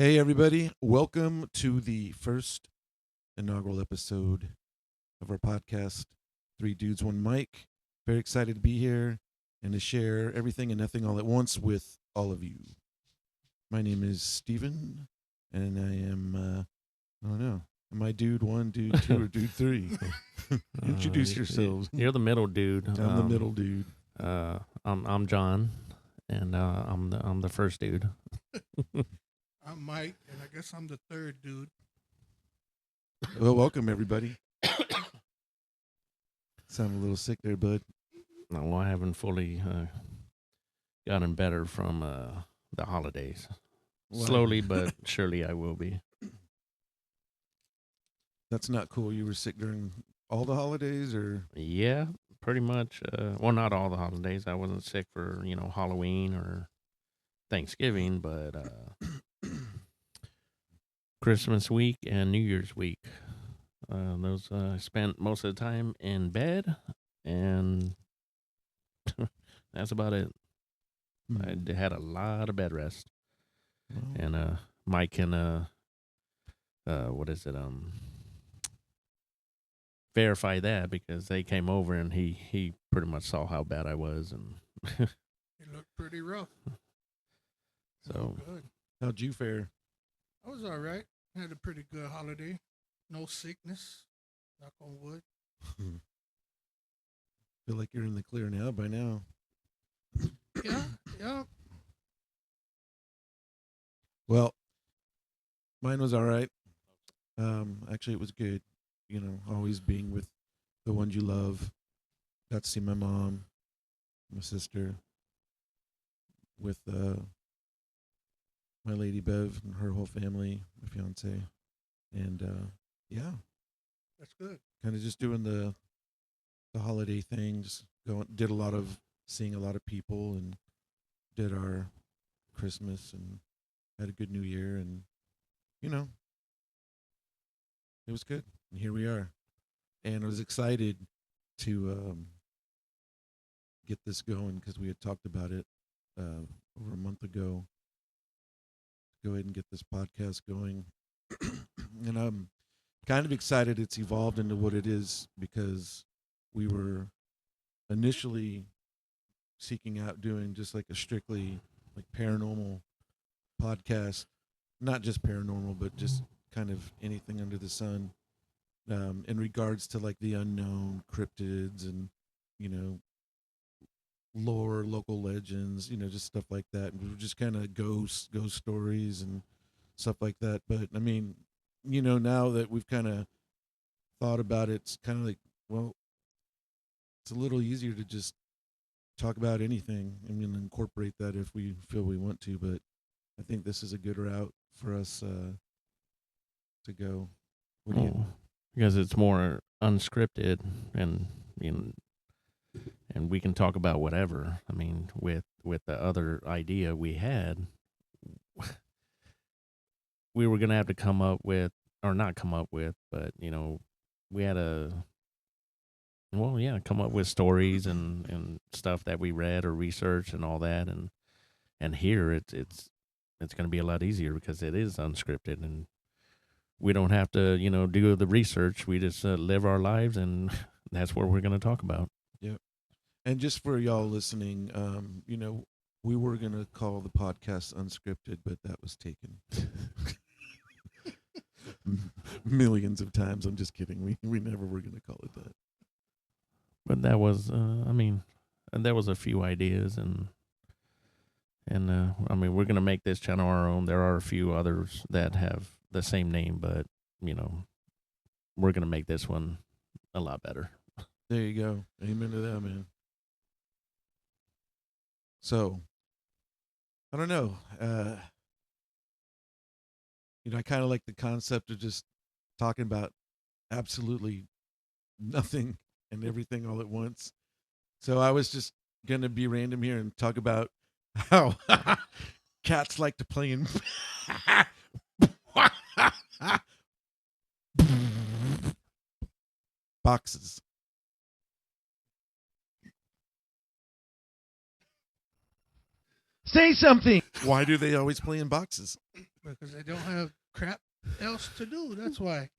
Hey, everybody. Welcome to the first inaugural episode of our podcast, Three Dudes, One Mic. Very excited to be here and to share everything and nothing all at once with all of you. My name is Steven, and I am, I don't know, am I dude one, dude two, or dude three? Introduce yourselves. You're the middle dude. I'm the middle dude. I'm John, and I'm the first dude. I'm Mike, and I guess I'm the third dude. Well, welcome, everybody. Sound a little sick there, bud. No, I haven't fully gotten better from the holidays. Wow. Slowly but surely, I will be. That's not cool. You were sick during all the holidays, or Yeah, pretty much. Well, not all the holidays. I wasn't sick for Halloween or Thanksgiving, but Christmas week and New Year's week. Those I spent most of the time in bed, and that's about it. I had a lot of bed rest, and Mike can what is it verify that because they came over and he pretty much saw how bad I was, and It looked pretty rough. so Good. how'd you fare? I was all right. Had a pretty good holiday. No sickness. Knock on wood. Feel like you're in the clear now by now. Yeah. Well, mine was all right. Actually, it was good. You know, always being with the ones you love. Got to see my mom, my sister, with my lady Bev and her whole family, my fiance, and yeah, That's good. kind of just doing the holiday thing. Just did a lot of seeing a lot of people, and did our Christmas, and had a good New Year, and you know, it was good. And here we are, and I was excited to get this going because we had talked about it over a month ago. Go ahead and get this podcast going, and I'm kind of excited it's evolved into what it is because we were initially seeking out doing just like a strictly like paranormal podcast, not just paranormal, but just kind of anything under the sun, in regards to like the unknown cryptids and, you know, lore, local legends, you know, just stuff like that. And we were just kind of ghost stories and stuff like that. But I mean, you know, now that we've kind of thought about it, it's kind of like, well, it's a little easier to just talk about anything. I mean, incorporate that if we feel we want to. But I think this is a good route for us to go. What do you? because it's more unscripted, and you know, and we can talk about whatever. I mean, with the other idea we had, we were gonna have to come up with, or not come up with, but we had to, well, yeah, come up with stories and stuff that we read or researched and all that, and here it's gonna be a lot easier because it is unscripted, and we don't have to do the research. We just live our lives, and that's what we're gonna talk about. Yep. And just for y'all listening, you know, we were gonna call the podcast unscripted, but that was taken millions of times. I'm just kidding. We never were gonna call it that. But that was, and there was a few ideas, and I mean, we're gonna make this channel our own. There are a few others that have the same name, but we're gonna make this one a lot better. There you go. Amen to that, man. So, I don't know. You know, I kind of like the concept of just talking about absolutely nothing and everything all at once. So I was just going to be random here and talk about how cats like to play in boxes. Say something. Why do they always play in boxes? because they don't have crap else to do. That's why.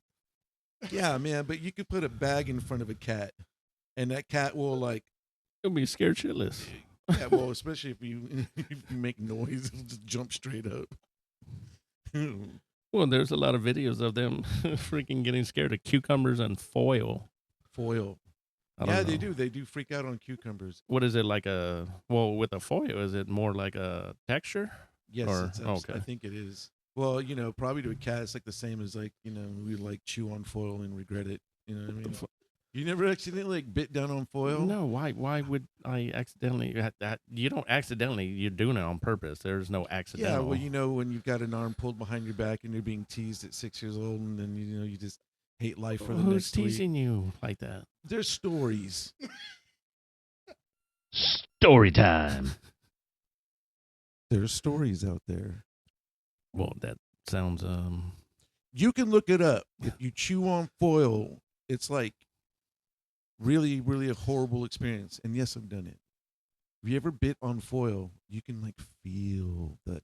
Yeah, man, but you could put a bag in front of a cat, and that cat will like, It'll be scared shitless. yeah, well, especially if you, if you make noise, it'll just jump straight up. Well, there's a lot of videos of them freaking getting scared of cucumbers and foil. Foil. I don't Yeah, know. they do. They do freak out on cucumbers. What is it like with a foil? Is it more like a texture? Yes, Or- it's okay. I think it is. Well, probably to a cat, it's like the same as like we like chew on foil and regret it. You know what I mean? You never accidentally like bit down on foil? No, why would I accidentally? You don't accidentally. You're doing it on purpose. There's no accidental. Yeah, well, when you've got an arm pulled behind your back and you're being teased at 6 years old, and then you just hate life for the Who's next week. teasing you like that? There's stories. Story time. There's stories out there. Well, that sounds You can look it up. If you chew on foil, it's like really, really a horrible experience. And yes, I've done it. If you ever bit on foil, you can like feel that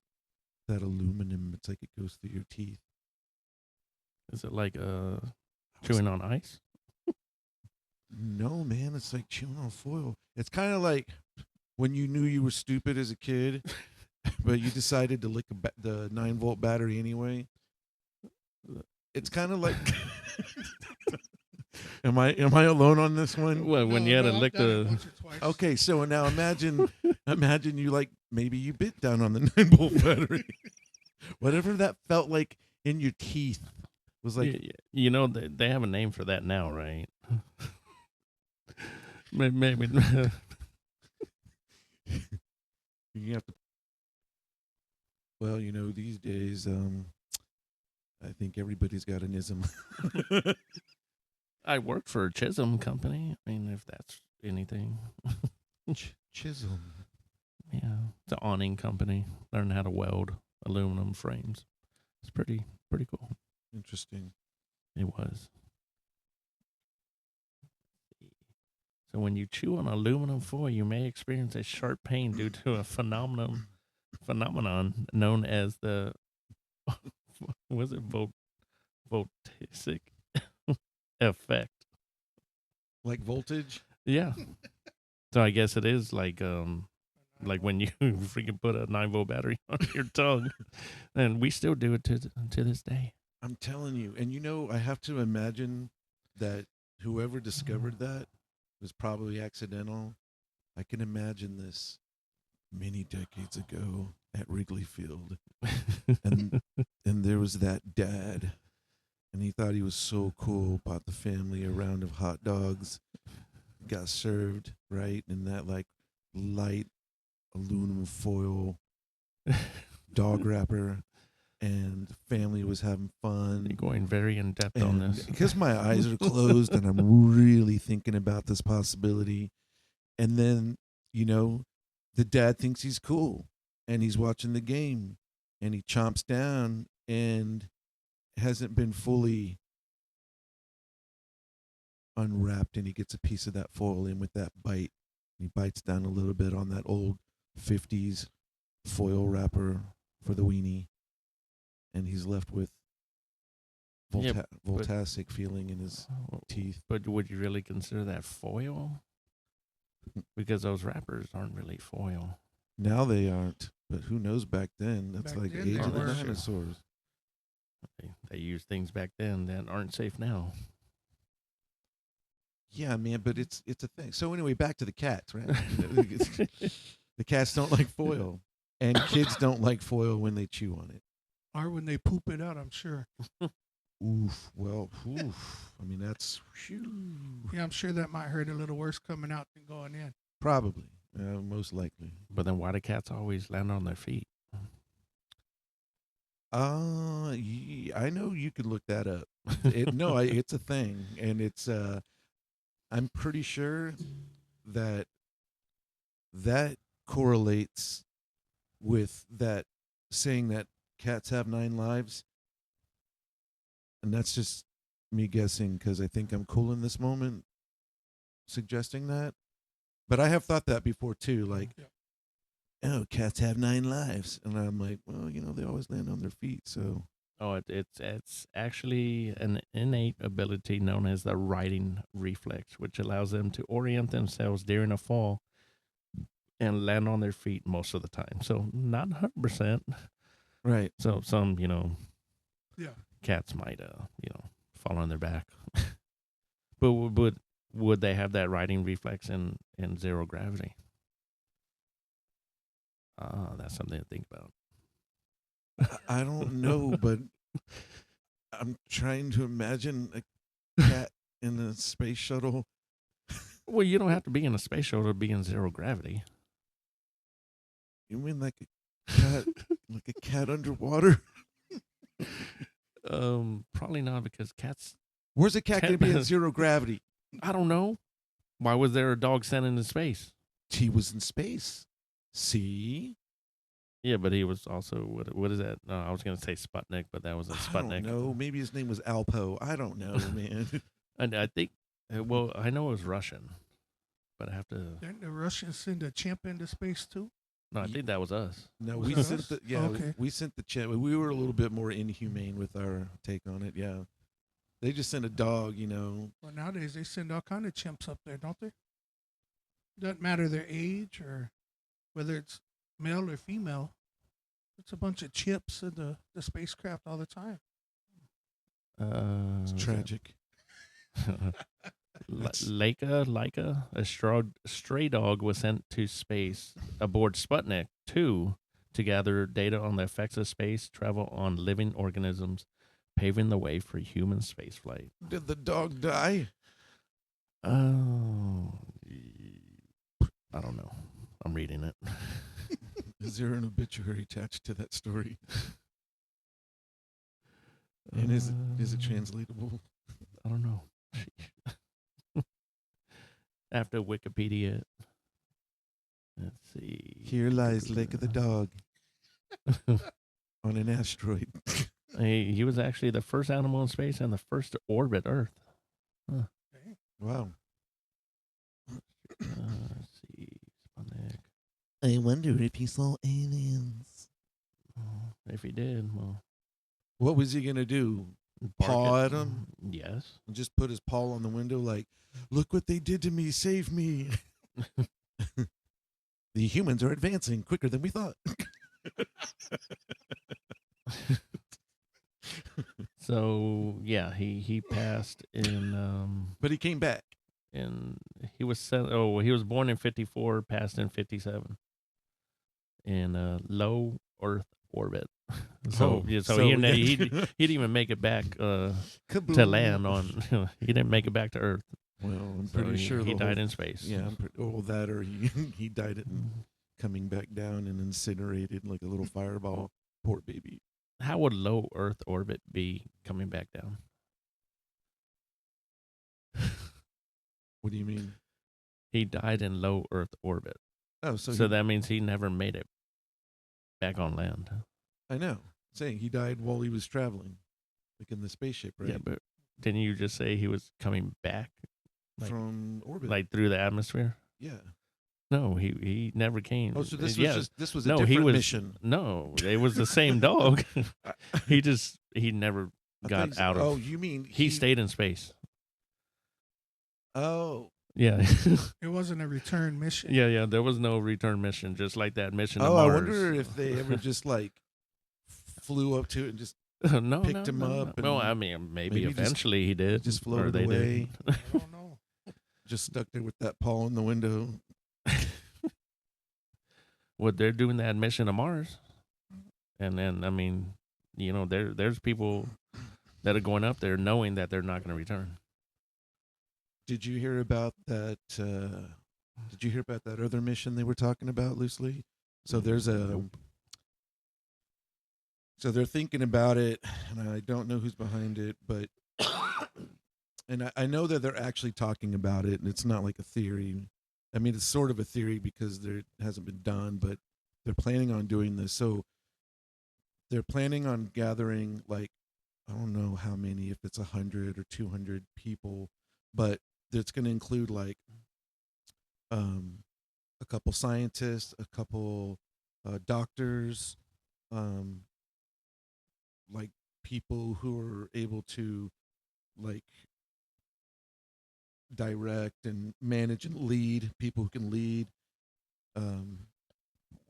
aluminum. It's like it goes through your teeth. Is it like chewing on ice? No, man, it's like chewing on foil. It's kind of like when you knew you were stupid as a kid, but you decided to lick the 9-volt battery anyway. It's kind of like. Am I alone on this one? Well, when you had to I've lick done it the. once or twice. Okay, so now imagine you like maybe you bit down on the 9-volt battery. Whatever that felt like in your teeth was like. You know they have a name for that now, right? Maybe. You have to. Well, these days, I think everybody's got an ism. I worked for a Chisholm company. I mean, if that's anything. Chisholm. Yeah, it's an awning company. Learn how to weld aluminum frames. It's pretty cool. Interesting. It was. So when you chew on aluminum foil, you may experience a sharp pain due to a phenomenon known as the was it voltaic effect. Like voltage? Yeah. So I guess it is like when you freaking put a 9-volt battery on your tongue, and we still do it to this day. I'm telling you. And I have to imagine that whoever discovered that was probably accidental. I can imagine this many decades ago at Wrigley Field. And there was that dad, and he thought he was so cool, bought the family a round of hot dogs, got served, right, in that like light aluminum foil dog wrapper, and the family was having fun. You're going very in depth on And this. because my eyes are closed and I'm really thinking about this possibility. And then, the dad thinks he's cool and he's watching the game and he chomps down and hasn't been fully unwrapped, and he gets a piece of that foil in with that bite. He bites down a little bit on that old 50s foil wrapper for the weenie, and he's left with voltaic feeling in his teeth. But would you really consider that foil? Because those wrappers aren't really foil. Now they aren't, but who knows back then? That's Back like then age they of the were. dinosaurs. They used things back then that aren't safe now. Yeah, man, but it's a thing. So anyway, back to the cats, right? The cats don't like foil, and kids don't like foil when they chew on it. Or when they poop it out, I'm sure. Oof. Well, oof. I mean, that's Yeah, I'm sure that might hurt a little worse coming out than going in. probably most likely. But then why do cats always land on their feet? I know you could look that up. It's a thing, and it's I'm pretty sure that correlates with that saying that cats have 9 lives, and that's just me guessing because I think I'm cool in this moment suggesting that. But I have thought that before too. Like, Yeah. oh, cats have 9 lives. And I'm like, well, they always land on their feet. So, Oh, it's actually an innate ability known as the riding reflex, which allows them to orient themselves during a fall and land on their feet most of the time. So not 100%. right. So some, Yeah. cats might, fall on their back. But would they have that riding reflex in zero gravity? Ah, that's something to think about. I don't know, but I'm trying to imagine a cat in a space shuttle. Well, you don't have to be in a space shuttle to be in zero gravity. You mean like a cat, like a cat underwater? Probably not because cats. Where's a cat going to be in zero gravity? I don't know. Why was there a dog sent into space? He was in space. See? Yeah, but he was also what is that? No, I was gonna say Sputnik, but that wasn't I Sputnik. don't know. Maybe his name was Alpo. I don't know, man. And I think, well, I know it was Russian, but I have to. Didn't the Russians send a chimp into space too? No, I think that was us. No, Was we that sent us? the Okay. we sent the chat. We were a little bit more inhumane with our take on it. Yeah, they just sent a dog. Well, nowadays they send all kind of chimps up there, don't they? Doesn't matter their age or whether it's male or female. It's a bunch of chips in the spacecraft all the time. It's tragic. Laika, a stray dog was sent to space aboard Sputnik 2 to gather data on the effects of space travel on living organisms, paving the way for human spaceflight. Did the dog die? Oh, I don't know. I'm reading it. Is there an obituary attached to that story? And is it translatable? I don't know. After Wikipedia, let's see. Here lies Lake of the Dog on an asteroid. He was actually the first animal in space and the first to orbit Earth. Wow. Let's see. Sputnik. I wonder if he saw aliens. If he did, well, What was he gonna do? bark Paw it. at him? Yes. And just put his paw on the window like, look what they did to me, save me. The humans are advancing quicker than we thought. So yeah, he passed in But he came back. he was he was born in 54, passed in 57 in low Earth orbit. So Oh, yeah, so, so he didn't, yeah. he didn't even make it back to Kaboom. land on. He didn't make it back to Earth. Well, I'm So pretty sure he the died whole- in space. Yeah, that or he died it and coming back down and incinerated like a little fireball. Poor baby. How would low Earth orbit be coming back down? What do you mean? He died in low Earth orbit. Oh, so So that means he never made it back on land. I know. Saying he died while he was traveling, like in the spaceship, right? Yeah, but didn't you just say he was coming back like- from orbit. like through the atmosphere? Yeah. No, he never came. Oh, so this was Yeah. this was a No, different he was mission. No, it was the same dog. he never I got thought out of. Oh, you mean He stayed in space. Oh. Yeah, It wasn't a return mission. yeah. There was no return mission, just like that mission to Oh, I Mars. wonder if they ever just like flew up to it and just no, picked him up Well, and I mean, maybe maybe just- eventually he did. just or floated they away. did. I don't know. just stuck there with that paw in the window. Well, they're doing that mission to Mars, and then I mean, there's people that are going up there knowing that they're not going to return. Did you hear about that? Did you hear about that other mission they were talking about loosely? So there's a. Nope. So they're thinking about it, and I don't know who's behind it, but and I know that they're actually talking about it, and it's not like a theory. I mean, it's sort of a theory because it hasn't been done, but they're planning on doing this. So they're planning on gathering like I don't know how many, if it's 100 or 200 people, but it's going to include like a couple scientists, a couple doctors, um, like people who are able to like direct and manage and lead, people who can lead, um,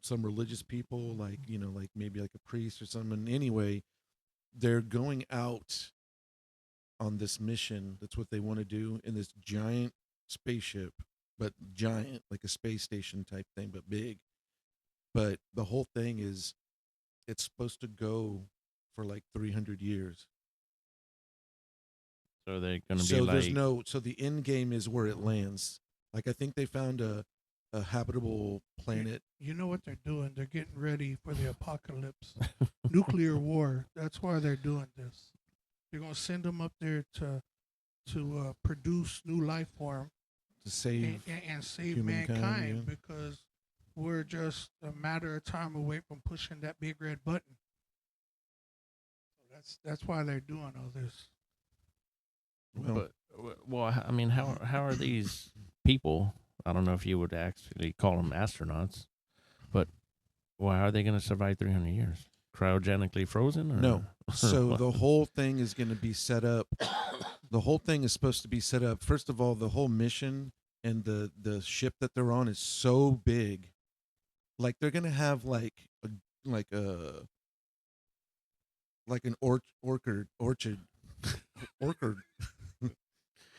some religious people, like like maybe like a priest or someone. Anyway, they're going out on this mission. That's what they want to do in this giant spaceship, but giant, like a space station type thing, but big. But the whole thing is it's supposed to go for like 300 years. So they're gonna be So there's like, no, so the end game is where it lands. Like I think they found a habitable planet. You know what they're doing? They're getting ready for the apocalypse, nuclear war. That's why they're doing this. They're gonna send them up there to produce new life form To save and save humankind, mankind yeah. because we're just a matter of time away from pushing that big red button. That's why they're doing all this. Well, but well, I mean, how are these people? I don't know if you would actually call them astronauts, but well, how are they going to survive 300 years? Cryogenically frozen, or no. or So what? the whole thing is going to be set up. The whole thing is supposed to be set up. First of all, the whole mission and the ship that they're on is so big. Like they're going to have like a like an orchard orchard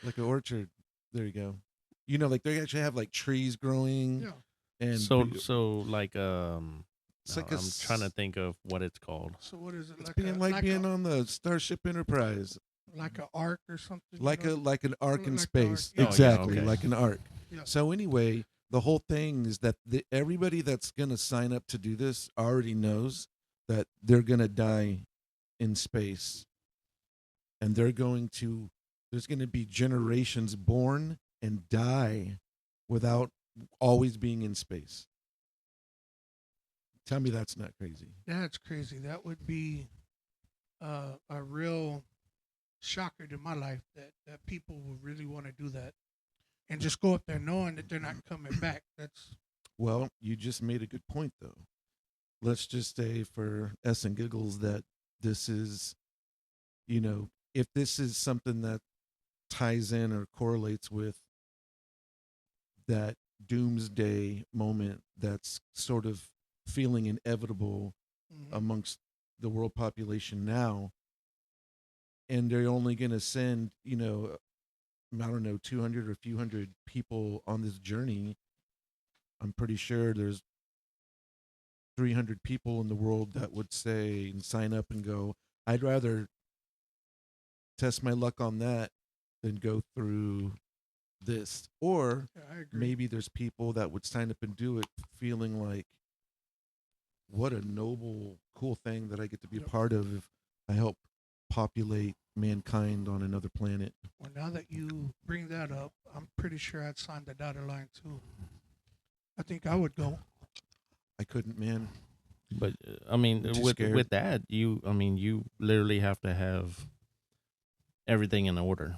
like an orchard. There you go. Like they actually have like trees growing Yeah. and So like it's no, like a I'm trying to think of what it's called. So what is it it's like? being A like like being a on the Starship Enterprise, like a arc or something? like like an arc in Like the arc. space. Yeah. Oh, yeah, Exactly, okay. like an arc. Yeah. So anyway, the whole thing is that everybody that's gonna sign up to do this already knows that they're gonna die in space, and there's gonna be generations born and die without always being in space. Tell me that's not crazy. That's crazy. That would be a real shocker to my life that people would really want to do that and just go up there knowing that they're not coming back. That's Well, you just made a good point, though. Let's just say, for S and giggles, that this is, if this is something that ties in or correlates with that doomsday moment that's sort of feeling inevitable mhm. amongst the world population now, and they're only going to send, I don't know, 200 or a few hundred people on this journey. I'm pretty sure there's 300 people in the world that would say and sign up and go, I'd rather test my luck on that than go through this. Or Yeah, I agree. maybe there's people that would sign up and do it feeling like, what a noble, cool thing that I get to be a Yep. part of if I help populate mankind on another planet. Well, now that you bring that up, I'm pretty sure I'd sign the dotted line too. I think I would go. I couldn't, man. But I mean, I'm too with scared. that, you literally have to have everything in order.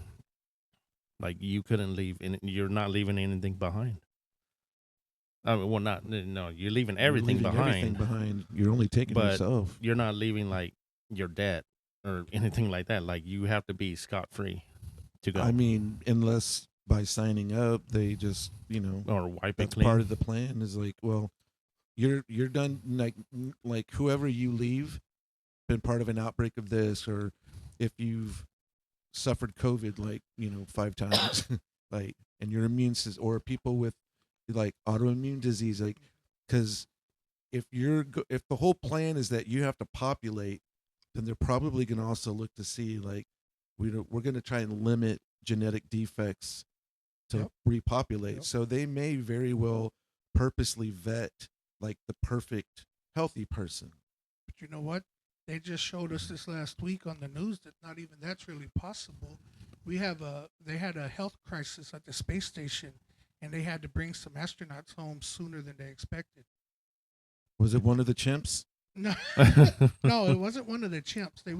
Like you couldn't leave, you're not leaving anything behind. I mean, well, not no, you're leaving You're everything leaving behind, everything behind. You're only taking but yourself. you're not leaving like your debt or anything like that. Like you have to be scot free to go I mean, unless by signing up, they just, or wipe it that's clean. part of the plan is like, well, you're done. Like whoever you leave, been part of an outbreak of this, or if you've suffered COVID, like 5 times, like, and your immune system, or people with like autoimmune disease, like, because if the whole plan is that you have to populate, then they're probably going to also look to see like we're going to try and limit genetic defects to Yep. repopulate. Yep. So they may very well purposely vet like the perfect healthy person. But you know what? They just showed us this last week on the news that not even that's really possible. They had a health crisis at the space station, and they had to bring some astronauts home sooner than they expected. Was it one of the chimps? No, no, it wasn't one of the chimps. They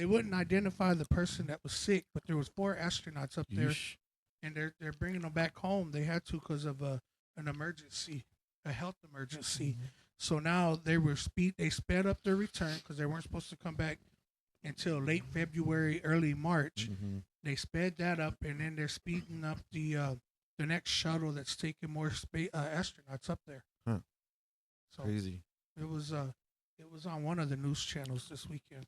wouldn't identify the person that was sick, but there was 4 astronauts up there, Yeesh. and they're bringing them back home. They had to because of an emergency, a health emergency. So now they sped up their return because they weren't supposed to come back until late February, early March. Mm-hmm. They sped that up, and then they're speeding up the next shuttle that's taking more astronauts up there. Huh. So Crazy. it was on one of the news channels this weekend.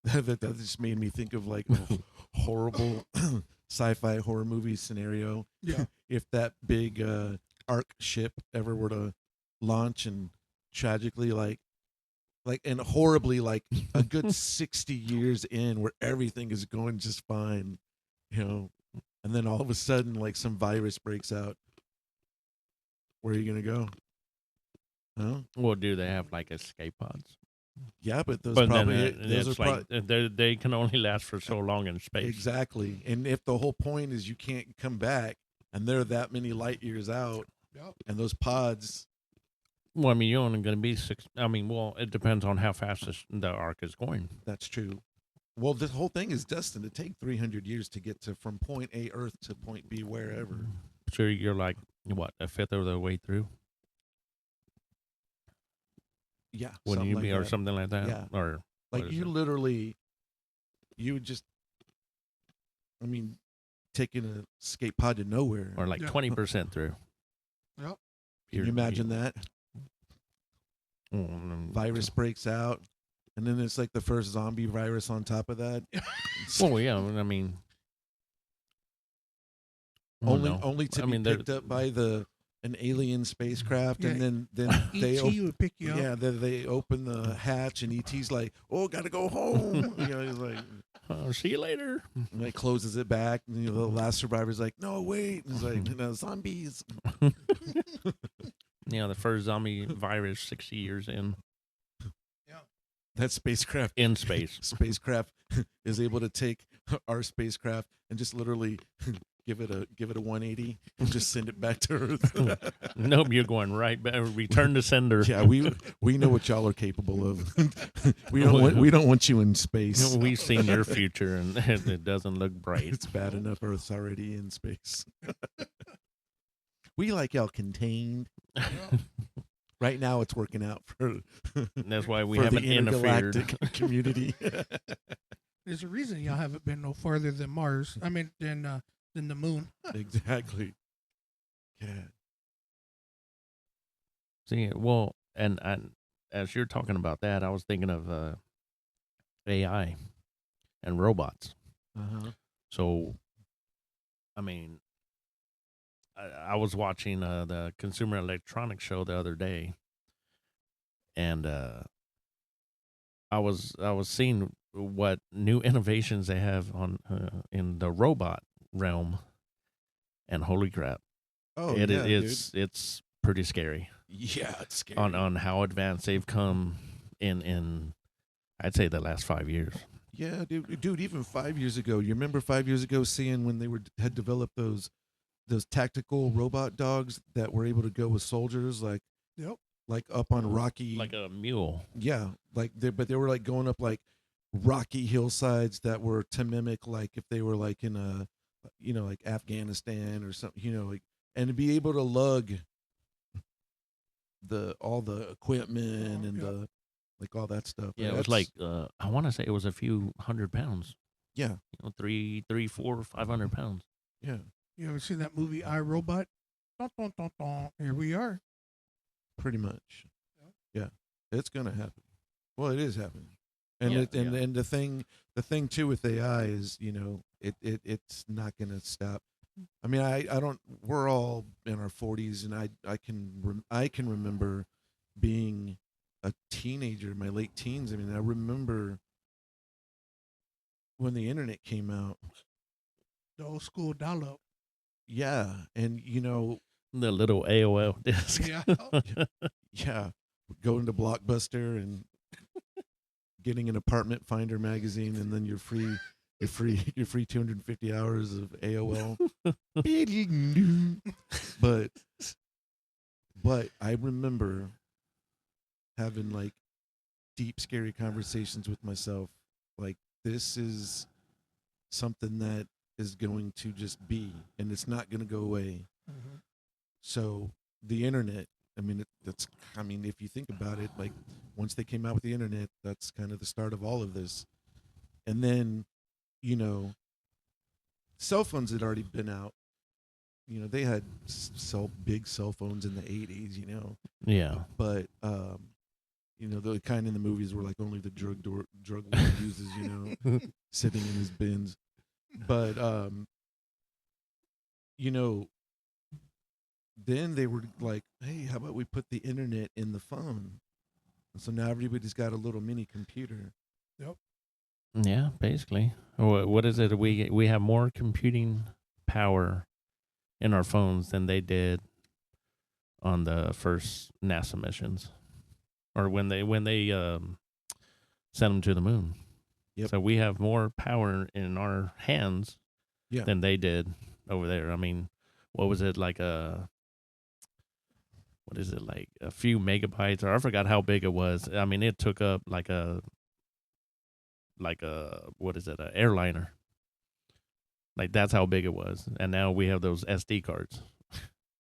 that just made me think of like a horrible sci-fi horror movie scenario. Yeah. If that big arc ship ever were to launch and tragically and horribly like a good 60 years in where everything is going just fine, and then all of a sudden like some virus breaks out. Where are you gonna go? Huh? Well, do they have like escape pods? Yeah, but those But probably then those are it's like they can only last for so long in space. exactly. And if the whole point is you can't come back, and they're that many light years out, Yep. and those pods, Well, I mean, you're only going to be six. I mean, well, it depends on how fast the arc is going. that's true. Well, this whole thing is destined to take 300 years to get to from point A Earth to point B wherever. So you're like what, a fifth of the way through? Yeah, Wouldn't you something be, like or that. something like that? Yeah. Or Like what is you it? literally, you would just, I mean, taking an escape pod to nowhere. Or like Yeah. 20% through. Yep. Can you imagine that? Virus breaks out, and then it's like the first zombie virus on top of that. Well, yeah. I mean, I don't know. only to I be mean, they're- picked up by an alien spacecraft, and Yeah. then they ET would pick you up. yeah they open the hatch, and ET's like, oh, gotta go home. He's like, See you later. and he closes it back, and the last survivor's like, no, wait, and he's like, no, zombies. Yeah, the first zombie virus 60 years in That spacecraft space. is able to take our spacecraft and just literally give it a 180 and just send it back to Earth. Nope, you're going right back. Return to sender. Yeah, we know what y'all are capable of. we don't want you in space. We've seen your future, and it doesn't look bright. It's bad enough Earth's already in space. We like y'all contained. Right now, it's working out for. That's why we for haven't the interfered. intergalactic community. There's a reason y'all haven't been no farther than Mars. I mean, than the moon. Exactly. Yeah. See, well, and as you're talking about that, I was thinking of AI and robots. Uh-huh. So, I mean, I was watching the Consumer Electronics Show the other day, and I was seeing what new innovations they have on in the robot realm, and holy crap, Oh, it's pretty scary dude. Yeah, it's scary. on how advanced they've come in I'd say the last 5 years. Yeah, dude. Even 5 years ago, you remember 5 years ago seeing when they had developed those tactical robot dogs that were able to go with soldiers, like Yep. like up on rocky, Like a mule. yeah, like they were like going up like rocky hillsides that were to mimic like if they were like in a like Afghanistan or something, like, and to be able to lug all the equipment and Yeah. like all that stuff. Yeah, it was like I want to say it was a few 100 pounds. yeah, 3, 4, 500 pounds. yeah, You ever seen that movie I, Robot? Dun, dun, dun, dun. Here we are. pretty much. Yeah, it's gonna happen. Well, it is happening, and Yeah, and the thing too with AI is it's not gonna stop. I mean, I don't. We're all in our 40s, and I can remember being a teenager, my late teens. I mean, I remember when the internet came out. The old school dial-up. Yeah, and The little AOL disc. Yeah. yeah, going to Blockbuster and getting an apartment finder magazine, and then you're free 250 hours of AOL. but I remember having like deep scary conversations with myself, like, this is something that is going to just be, and it's not going to go away. Mhm. So the internet, I mean, that's. I mean, if you think about it, like once they came out with the internet, that's kind of the start of all of this. And then, you know, cell phones had already been out. You know, they had big cell phones in the '80s. You know, Yeah. but you know, the kind in the movies were like only the drug lord uses. You know, sitting in his bins. But you know, then they were like, hey, how about we put the internet in the phone? And so now everybody's got a little mini computer. Yep. Yeah, basically. What is it? We have more computing power in our phones than they did on the first NASA missions, or when they sent them to the moon. Yep. So we have more power in our hands Yeah. than they did over there. I mean, what was it like what is it, like a few megabytes, or I forgot how big it was. I mean, it took up like a what is it, a airliner. Like that's how big it was. And now we have those SD cards.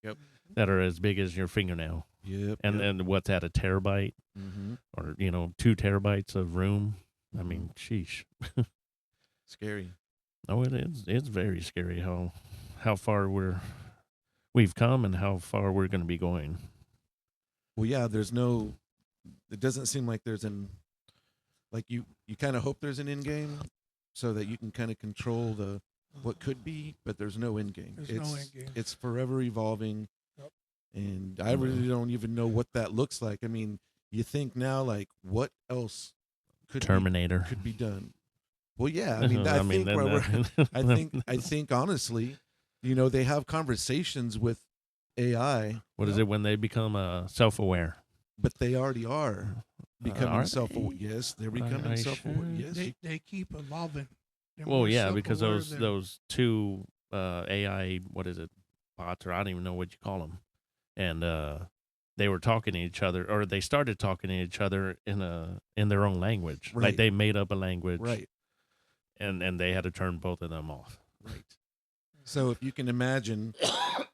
Yep. That are as big as your fingernail. Yep. And then what's at a terabyte, Mm-hmm. or 2 terabytes of room. I mean, sheesh. Scary. Oh, it is. It's very scary how far we've come and how far we're going to be going. Well, yeah. It doesn't seem like there's like you kind of hope there's an end game, so that you can kind of control what could be, but there's no end game. There's no end game. It's forever evolving. Yep. And I really don't even know what that looks like. I mean, you think now, like, what else Terminator could be done? Well, yeah. I mean, I think honestly, you know, they have conversations with AI. What is it when they become self-aware? But they already are becoming are self-aware. Yes, they're becoming self-aware. sure? Yes. They keep evolving. They're Well, more yeah, because self-aware than- those two AI, what is it, bots, or I don't even know what you call them, and they were talking to each other, or they started talking to each other in their own language. Right. Like they made up a language, Right. And they had to turn both of them off. Right. So if you can imagine that,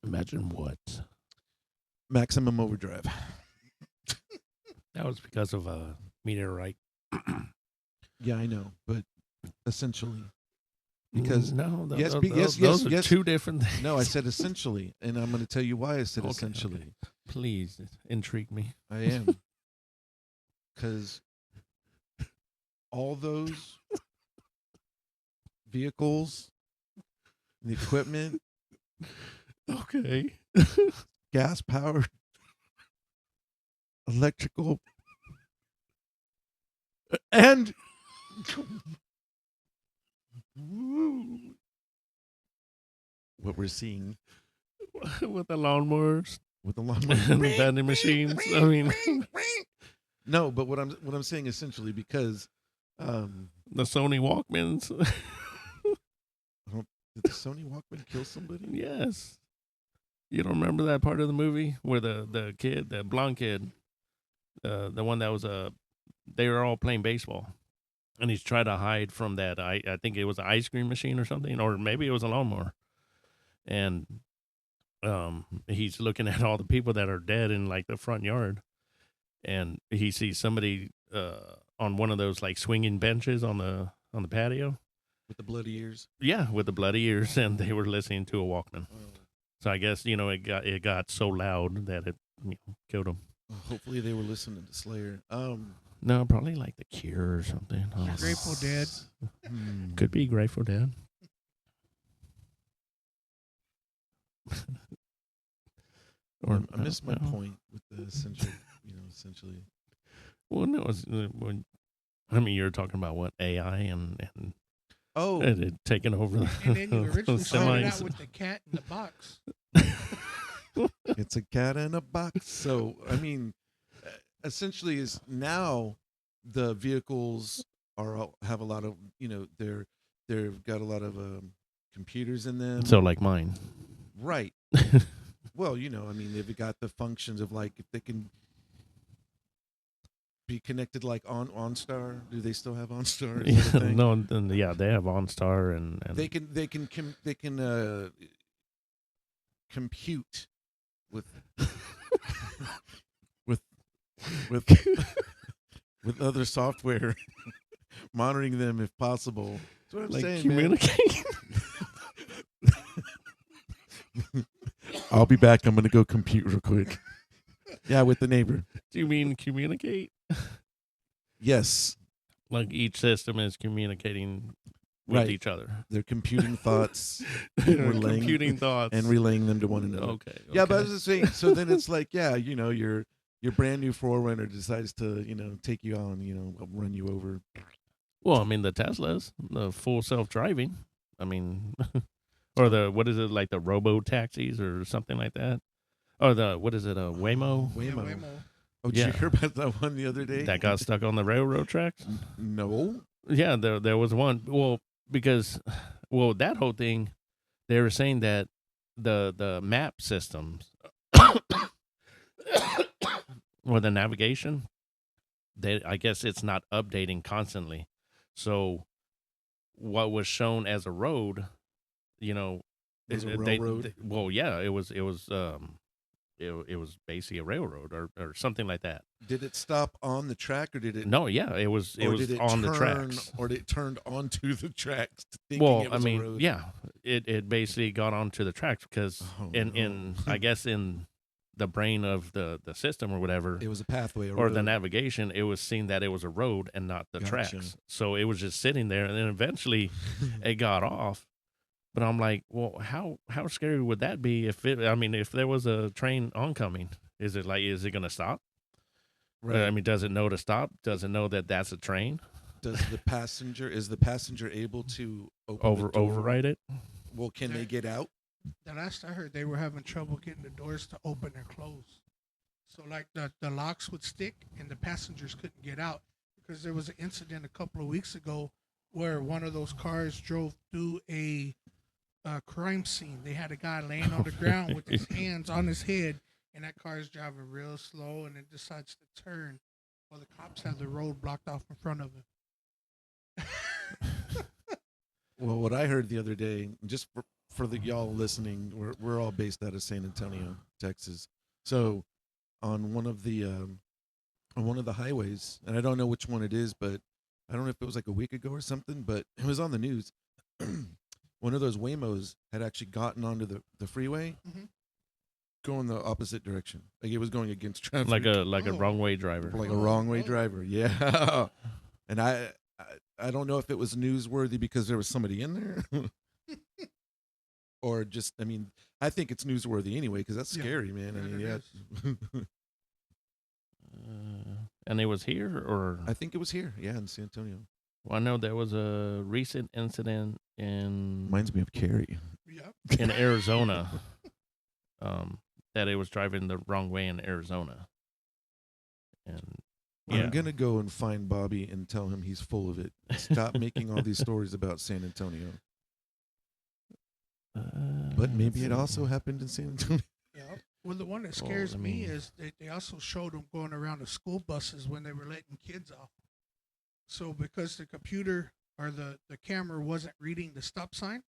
Imagine what? maximum overdrive. That was because of a meteorite. Yeah, I know, but essentially, because no, yes, those are two different things. no, I said essentially, and I'm going to tell you why I said Okay, essentially. okay. Please intrigue me. I am, because all those vehicles, the equipment, Okay. gas powered, electrical, and what we're seeing With the lawnmowers with the and lawnmower. the vending machines. I mean, No, but what I'm saying essentially, because the Sony Walkmans. did the Sony Walkman kill somebody? Yes. You don't remember that part of the movie where the kid, the blonde kid, the one that was they were all playing baseball, and he's trying to hide from that. I think it was an ice cream machine or something, or maybe it was a lawnmower, and he's looking at all the people that are dead in like the front yard, and he sees somebody on one of those like swinging benches on the patio. With the bloody ears. Yeah, with the bloody ears, and they were listening to a Walkman. So I guess it got so loud that it killed them. Hopefully they were listening to Slayer. No, probably like The Cure or something. Grateful Dead. Could be Grateful Dead. I missed my point with the essential. Essentially. Well, no, I mean, you're talking about what AI and Oh, it taking over the And then you originally started out semis. with the cat in the box. it's a cat in a box. So I mean, essentially, is now the vehicles have a lot of they've got a lot of computers in them. So like mine. Right. Well, I mean, they've got the functions of like if they can be connected like on OnStar. Do they still have OnStar? Yeah, no, yeah, they have OnStar and they can compute with with with with other software, monitoring them if possible. That's what I'm like saying, communicate. man. I'll be back. I'm gonna go compute real quick. Yeah, with the neighbor. Do you mean communicate? Yes, Like each system is communicating with right. each other. They're computing thoughts relaying- Computing thoughts and relaying them to one another. Okay. Yeah, but I okay. was just saying. So then it's like, yeah, your brand new Forerunner decides to take you on, run you over. Well, I mean the Teslas, the full self-driving. I mean, or the what is it like the robo taxis or something like that? Or the what is it Waymo? Waymo. Yeah, Waymo. Oh, did Yeah. you hear about that one the other day? That got stuck on the railroad tracks? No. Yeah, there was one. Well, because that whole thing, they were saying that the map systems or the navigation, I guess it's not updating constantly. So what was shown as a road, Was a they- railroad? well, yeah, it was it was basically a railroad or something like that. Did it stop on the track, or did it? No, yeah, it was or did it on the turn, tracks. or did it turned onto the tracks, thinking Well, it I was a mean, road? yeah, it basically got onto the tracks because Oh, in no. I guess in the brain of the system or whatever, It was a pathway, or the road. navigation, it was seeing that it was a road and not the Gotcha. tracks. So it was just sitting there, and then eventually it got off. But I'm like, well, how scary would that be if if there was a train oncoming? Is it going to stop? Right. I mean, does it know to stop? Does it know that that's a train? Is the passenger able to open the door? Override it? Well, can they get out? The last I heard, they were having trouble getting the doors to open or close. So, like, the locks would stick and the passengers couldn't get out because there was an incident a couple of weeks ago where one of those cars drove through a crime scene. They had a guy laying on the ground with his hands on his head, and that car is driving real slow, and it decides to turn while the cops have the road blocked off in front of him. Well, what I heard the other day, just for the y'all listening, we're all based out of San Antonio, Texas. So on one of the highways, and I don't know which one it is, but I don't know if it was like a week ago or something, but it was on the news. One of those Waymos had actually gotten onto the freeway, Mhm. going the opposite direction. Like it was going against traffic, Like a Oh. wrong way driver. like a wrong way Oh. driver. Yeah, and I don't know if it was newsworthy because there was somebody in there, or just I think it's newsworthy anyway because that's Yeah. scary, man. I Yeah, mean, it yeah, And it was here, or I think it was here, yeah, in San Antonio. well, I know there was a recent incident in Reminds me of Carrie. Yep. in Arizona, that it was driving the wrong way in Arizona, and yeah, I'm gonna go and find Bobby and tell him he's full of it. Stop making all these stories about San Antonio. But maybe let's it see. also happened in San Antonio. Yep. Well, the one that Well, scares I me mean- is they also showed them going around the school buses when they were letting kids off. So because the computer or the camera wasn't reading the stop sign,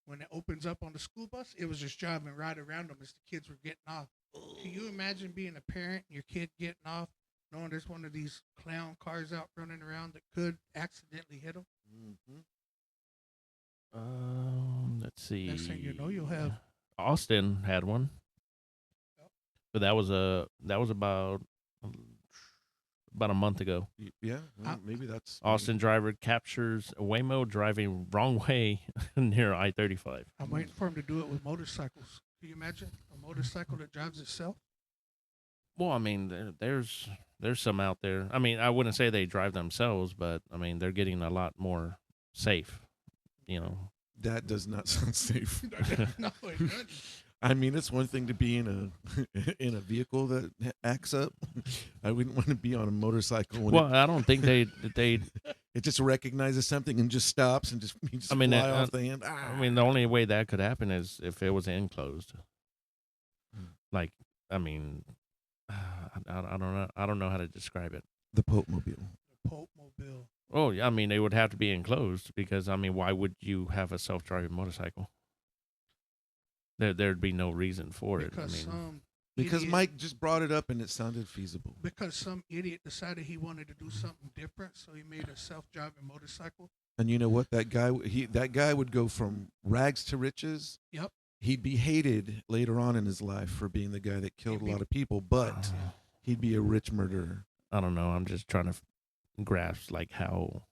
when it opens up on the school bus, it was just driving right around them as the kids were getting off. Can you imagine being a parent and your kid getting off, knowing there's one of these clown cars out running around that could accidentally hit them? Let's see. Next thing you know, you'll have- Austin had one, Yep. but that was about a month ago. Yeah, well, Uh, maybe that's Austin driver captures Waymo driving wrong way near I-35. I'm waiting for him to do it with motorcycles. Can you imagine a motorcycle that drives itself? Well, I mean, there's some out there. I mean, I wouldn't say they drive themselves, but I mean, they're getting a lot more safe. That does not sound safe. No, it doesn't. I mean, it's one thing to be in a in a vehicle that acts up. I wouldn't want to be on a motorcycle when Well, I don't think they. it just recognizes something and just stops and just I mean, fly off the hand. I mean, the only way that could happen is if it was enclosed. Like, I mean, I don't know. I don't know how to describe it. The Pope Mobile. Pope Mobile. Oh, yeah, I mean, it would have to be enclosed because, I mean, why would you have a self-driving motorcycle? there'd be no reason for it. I because mean, some Because idiot, Mike just brought it up and it sounded feasible. because some idiot decided he wanted to do something different, so he made a self-driving motorcycle. And you know what? That guy would go from rags to riches. Yep. He'd be hated later on in his life for being the guy that killed a lot of people, but he'd be a rich murderer. I don't know. I'm just trying to grasp like how.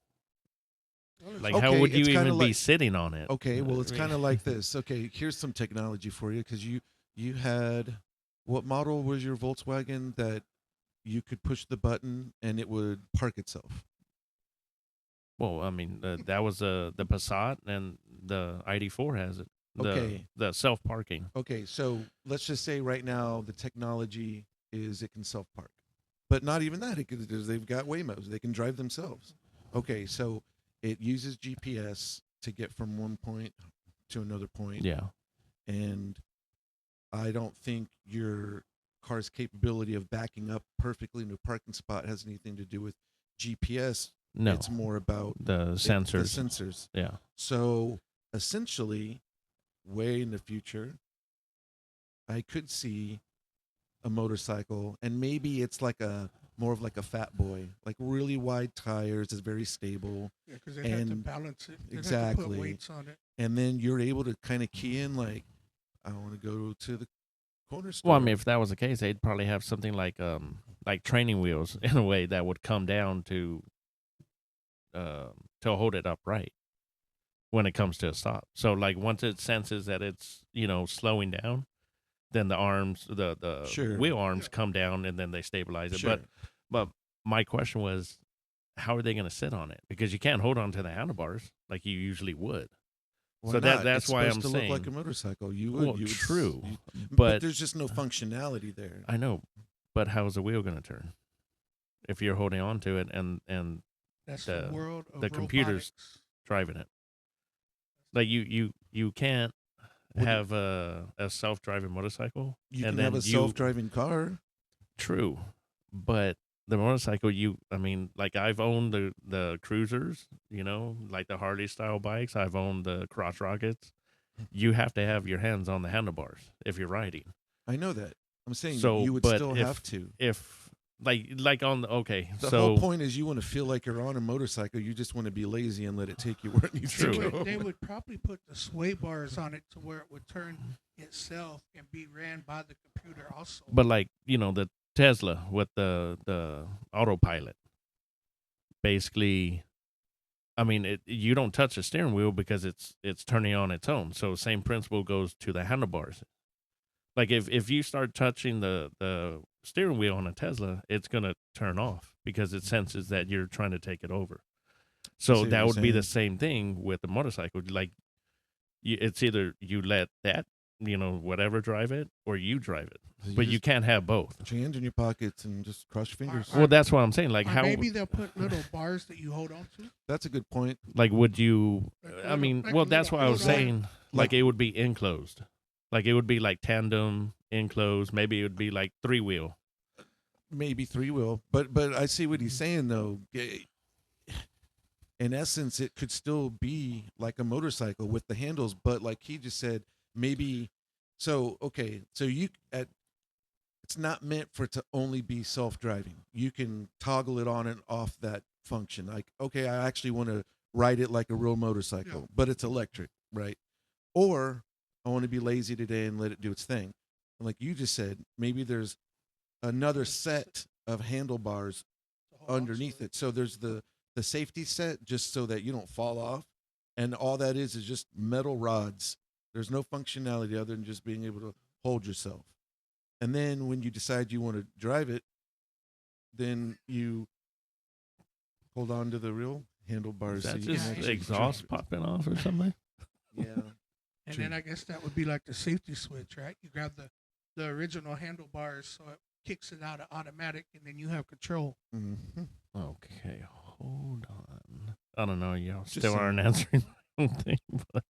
Like, Okay, how would you it's kinda even be like- sitting on it? Okay, well, it's I mean, kind of like this. Okay, here's some technology for you because you had what model was your Volkswagen that you could push the button and it would park itself? Well, I mean, that was the Passat, and the ID4 has it. Okay. The self parking. Okay, so let's just say right now the technology is it can self park, but not even that. They've got Waymos; they can drive themselves. Okay, so it uses GPS to get from one point to another point, Yeah. and I don't think your car's capability of backing up perfectly into a parking spot has anything to do with GPS. No. It's more about The the sensors. sensors. Yeah. So essentially, way in the future, I could see a motorcycle, and maybe it's like a more of like a fat boy, like really wide tires, is very stable, Yeah, because they have to And- balance it. They have to exactly. put weights on it. and then you're able to kind of key in like, I want to go to the corner store. Well, I mean, if that was the case, they'd probably have something like training wheels in a way that would come down to hold it upright when it comes to a stop. So like once it senses that it's slowing down, then the arms, the Sure. wheel arms come down and then they stabilize it. Sure. But my question was, how are they going to sit on it? Because you can't hold on to the handlebars like you usually would. Why so not? that's It's why supposed I'm to look like saying- a motorcycle. You would. Well, you would true, but but there's just no functionality there. I know. But how is the wheel going to turn if you're holding on to it and That's the- the world of the computers- robotics. driving it? Like you can't Would you- have a self-driving motorcycle. You and can have then a self-driving car. True, but the motorcycle, like I've owned the cruisers, like the Harley style bikes. I've owned the cross rockets. You have to have your hands on the handlebars if you're riding. I know that. I'm saying So, you would but still if- have to. If like on the The so whole point is you want to feel like you're on a motorcycle. You just want to be lazy and let it take you where it needs True. to go. They would probably put the sway bars on it to where it would turn itself and be ran by the computer also. but like the Tesla with the autopilot, basically, I mean you don't touch the steering wheel because it's turning on its own. So same principle goes to the handlebars. Like if you start touching the steering wheel on a Tesla, it's gonna turn off because it senses that you're trying to take it over. see So what that you're would be the saying. same thing with the motorcycle. Like it's either you let that whatever drive it or you drive it, So but you just can't have both. put your hands in your pockets and just cross your fingers. Or- Well, that's what I'm saying. Like Or how maybe they'll put little bars that you hold on to. That's a good point. like would you? Like I little- mean, like well, a that's little what I was hold on. saying. Like it would be enclosed. Like it would be like tandem enclosed. Maybe it would be like 3-wheel. Maybe 3-wheel, but I see what he's saying though. In essence, it could still be like a motorcycle with the handles, but like he just said, maybe. So okay, so it's not meant for it to only be self-driving. You can toggle it on and off that function. Like, okay, I actually want to ride it like a real motorcycle, Yeah. but it's electric, right? Or I want to be lazy today and let it do its thing. And like you just said, maybe there's another set of handlebars to hold on to underneath it. So there's the safety set just so that you don't fall off. And all that is just metal rods. There's no functionality other than just being able to hold yourself. And then when you decide you want to drive it, then you hold on to the real handlebars. Is that so you can just actually exhaust drive popping off or something? it. Yeah. And True. then I guess that would be like the safety switch, right? You grab the original handlebars so it kicks it out of automatic and then you have control. Mm-hmm. Okay, hold on. I don't know. Y'all Just still aren't saying. answering my own thing. But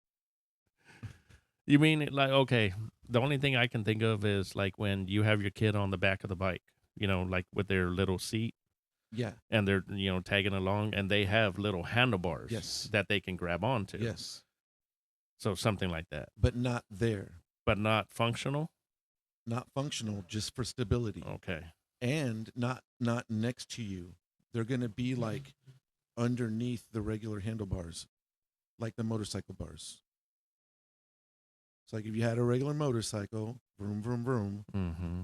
you mean it like, okay, the only thing I can think of is like when you have your kid on the back of the bike, like with their little seat Yeah. and they're, tagging along and they have little handlebars Yes. that they can grab onto. Yes. So something like that. But not there. but not functional. Not functional, just for stability, Okay. and not next to you. They're gonna be like underneath the regular handlebars, like the motorcycle bars. It's like if you had a regular motorcycle, vroom vroom vroom, Mm-hmm.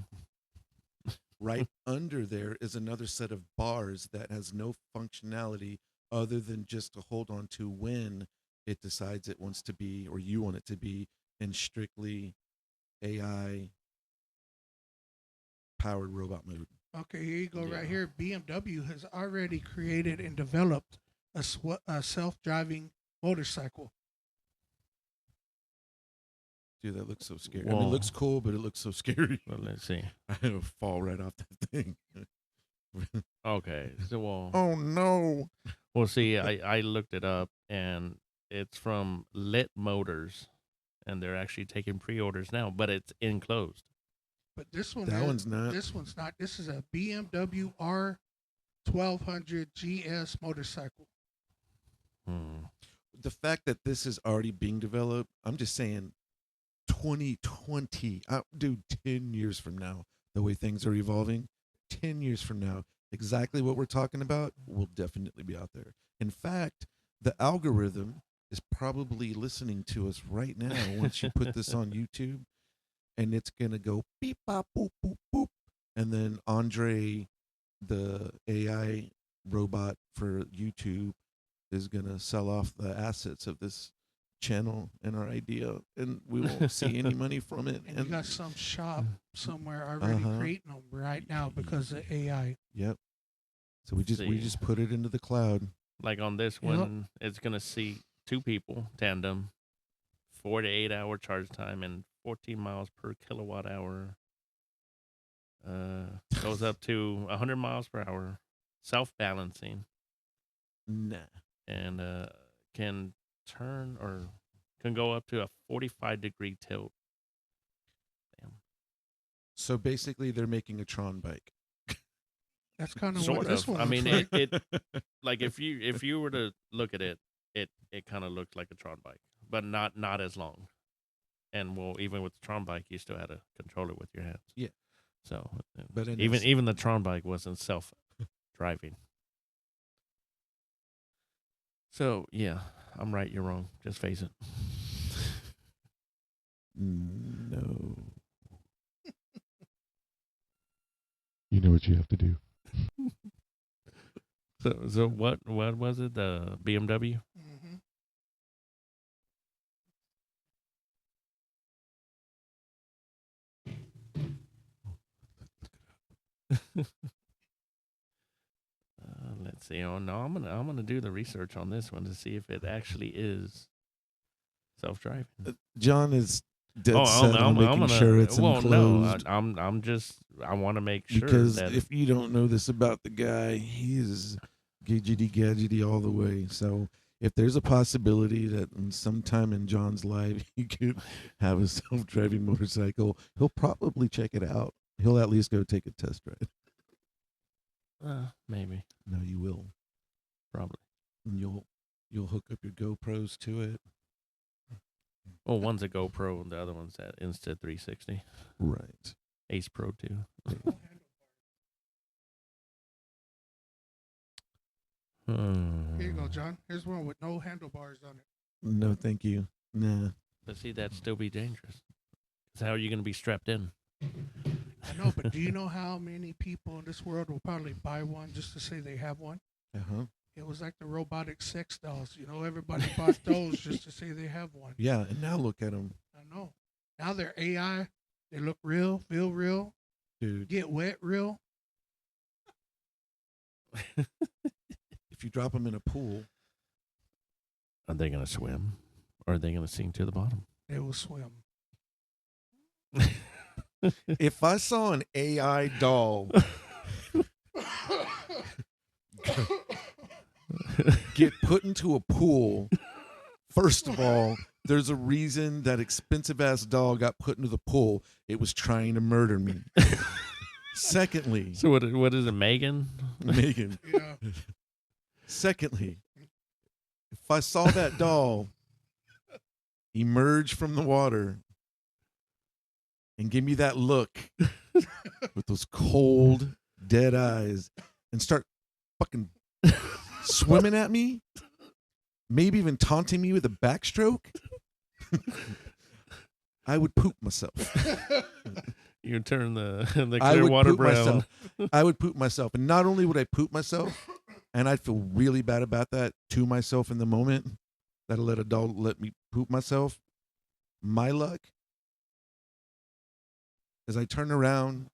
right under there is another set of bars that has no functionality other than just to hold on to when it decides it wants to be, or you want it to be, in strictly AI powered robot mode. Okay, here you go. Yeah. Right here, BMW has already created and developed a self-driving motorcycle. Dude, that looks so scary. I mean, Whoa. it looks cool, but it looks so scary. Well, let's see. I would fall right off that thing. Okay. So, well, Oh no. well, see, I looked it up, and it's from Lit Motors, and they're actually taking pre-orders now, but it's enclosed. But this one, That one's not. This one's not. This is a BMW R1200 GS motorcycle. Hmm. The fact that this is already being developed, I'm just saying 2020, dude, 10 years from now, the way things are evolving, 10 years from now, exactly what we're talking about will definitely be out there. In fact, the algorithm is probably listening to us right now once you put this on YouTube, and it's going to go beep, bop, boop, boop, boop. And then Andre, the AI robot for YouTube, is going to sell off the assets of this channel and our idea, and we won't see any money from it. And you got some shop somewhere already Uh-huh. creating them right now because of AI. Yep. So we See. just put it into the cloud. Like on this Yep. one, it's gonna seat 2 people, tandem, 4 to 8 hour charge time, and 14 miles per kilowatt hour. Goes up to 100 miles per hour, self balancing, Nah. and can turn or can go up to a 45-degree tilt. Damn. So basically, they're making a Tron bike. That's kind of Sort what this of. one I looks mean, like. it like if you were to look at it, it kind of looked like a Tron bike, but not as long. And well, even with the Tron bike, you still had to control it with your hands. Yeah. So, But in even this- even the Tron bike wasn't self driving. So yeah, I'm right. You're wrong. Just face it. No. You know what you have to do. So what was it? The BMW? Mhm. Let's see. Oh no, I'm gonna do the research on this one to see if it actually is self-driving. John is dead Oh, set on making gonna, sure it's well, enclosed. no, I'm just I want to make sure Because that if you don't know this about the guy, he is gadgety gadgety all the way. So if there's a possibility that sometime in John's life he could have a self-driving motorcycle, he'll probably check it out. He'll at least go take a test ride. maybe No, you will. probably. And you'll hook up your GoPros to it. Well, one's a GoPro and the other one's that Insta 360 Right. Ace Pro 2. Here you go, John. Here's one with no handlebars on it. No, thank you. Nah. But see, that'd still be dangerous. 'Cause how are you going to be strapped in? I know, but do you know how many people in this world will probably buy one just to say they have one? Uh-huh. It was like the robotic sex dolls. You know, everybody bought those just to say they have one. Yeah, and now look at him, I know. Now they're AI. They look real, feel real, dude. get wet real. If you drop him in a pool, Are they going to swim? Or are they going to sink to the bottom? They will swim. if I saw an AI doll get put into a pool, first of all, there's a reason that expensive ass doll got put into the pool. It was trying to murder me. Secondly, So what is it, Megan? Megan. Yeah. Secondly, if I saw that doll emerge from the water and give me that look with those cold, dead eyes and start fucking swimming at me, maybe even taunting me with a backstroke, I would poop myself. You turn the I clear would water poop brown. myself. I would poop myself. And not only would I poop myself, and I'd feel really bad about that to myself in the moment, that I let a dog let me poop myself. My luck is I turn around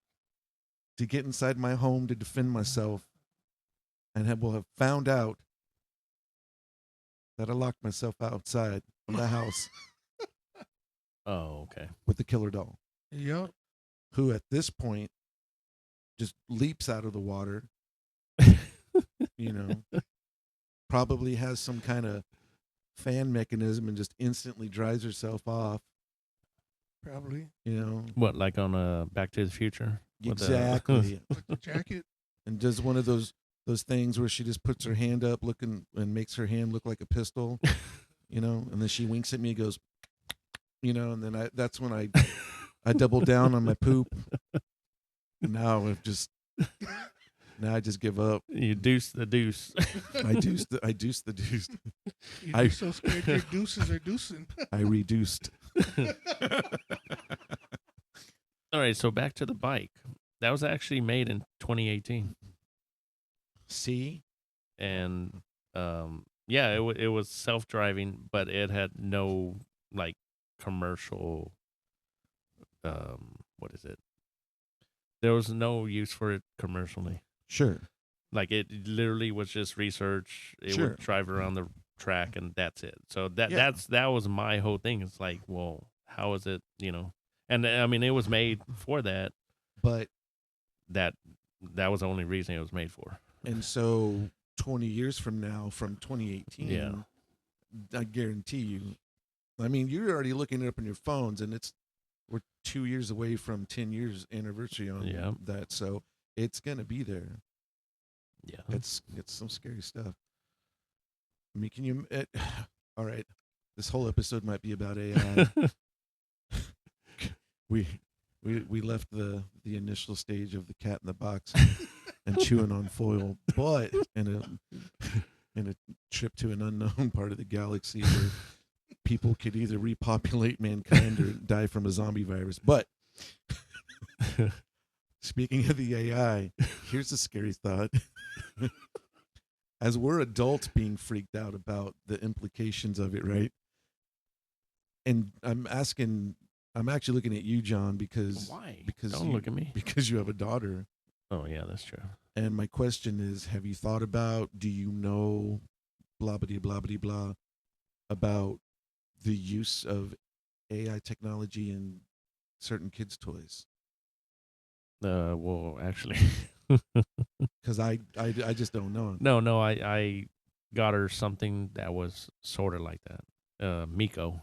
to get inside my home to defend myself and will have found out that I locked myself outside of the house Oh, okay. with the killer doll, Yep. who at this point just leaps out of the water, you know, probably has some kind of fan mechanism and just instantly dries herself off, Probably. you know. What, like on Back to the Future? With the- Exactly. With the jacket. And does one of those things where she just puts her hand up looking and makes her hand look like a pistol, you know, and then she winks at me and goes, you know, and then that's when I double down on my poop. Now I just give up. You deuce the deuce. I deuce the deuce. You're so scared your deuces are deucing. I reduced. All right, so back to the bike. That was actually made in 2018, See? and yeah, it was self-driving, but it had no like commercial. What is it? There was no use for it commercially. Sure. Like it literally was just research. It Sure. would drive around the track, and that's it. So Yeah. that was my whole thing. It's like, well, how is it? You know, and I mean, it was made for that. But That was the only reason it was made for. and so 20 years from now, from 2018, Yeah. I guarantee you. I mean, you're already looking it up on your phones, and we're 2 years away from 10 years anniversary on Yeah. that, so it's gonna be there. Yeah. It's some scary stuff. I mean, can you? All right, this whole episode might be about AI. we left the initial stage of the cat in the box and chewing on foil, but in a trip to an unknown part of the galaxy where people could either repopulate mankind or die from a zombie virus. But speaking of the AI, here's a scary thought. As we're adults being freaked out about the implications of it, right? And I'm actually looking at you, John, because Why? because Don't you, look at me. because you have a daughter. Oh yeah, that's true. And my question is, have you thought about, do you know, blah, blah, blah, blah, blah, about the use of AI technology in certain kids' toys? Well, actually, Because I just don't know. no. I got her something that was sort of like that. Miko,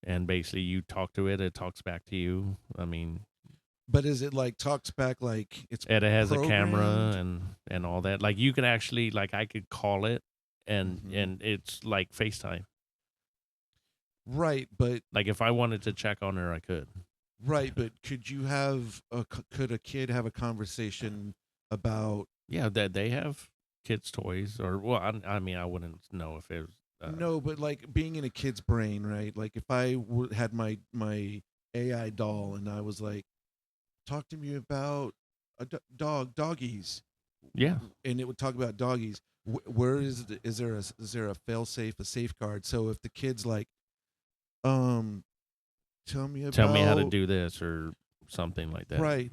and basically you talk to it, it talks back to you. I mean, But is it like talks back like it's it has a camera programmed? and all that. Like you can actually, like, I could call it, and Mhm. it's like FaceTime. Right, but Like if I wanted to check on her, I could. could you have could a kid have a conversation about Yeah, that they have kids' toys, or well, I mean, I wouldn't know if it was. no, but like being in a kid's brain, right? Like if I had my AI doll and I was like, talk to me about a doggies, Yeah, and it would talk about doggies. Where is there a fail safe, a safeguard? So if the kid's like, tell me tell me how to about- do this or something like that. right.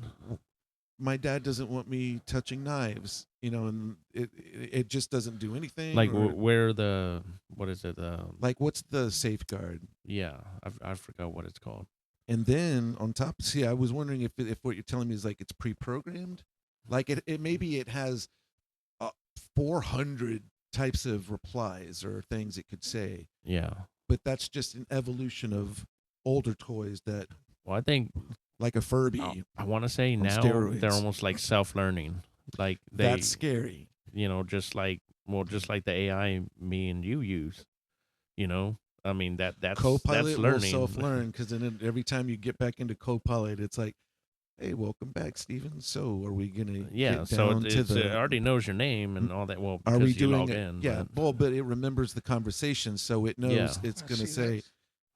My dad doesn't want me touching knives, you know, and it just doesn't do anything. Like or- where the what is it? like what's the safeguard? Yeah, I forgot what it's called. And then on top, see, I was wondering if what you're telling me is like it's pre-programmed, like it maybe it has 400 types of replies or things it could say, Yeah. but that's just an evolution of older toys that, Well, I think like a Furby. I want to say on now steroids. they're almost like self-learning. Like they, That's scary. just like the AI me and you use. You know, I mean that's Copilot will learning. self-learn because then every time you get back into Copilot, it's like, hey, welcome back, Steven. So are we gonna Yeah, get so down to it the? already knows your name and all that. Well, Are we because you doing log it? in. Yeah, But well, but it remembers the conversation, so it knows yeah, it's gonna See, say. that's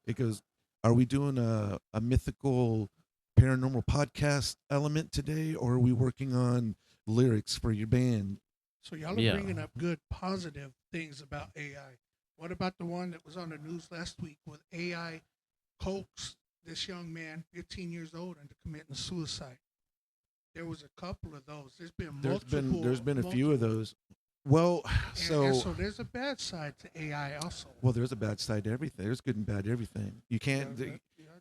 It goes, are we doing a mythical paranormal podcast element today, or are we working on lyrics for your band? so y'all are Yeah. bringing up good positive things about AI. What about the one that was on the news last week with AI coaxed this young man, 15 years old, into committing suicide? There was a couple of those. There's been multiple. There's been a few of multiple. those. Well, And so there's a bad side to AI also. well, there's a bad side to everything. There's good and bad to everything. You can't.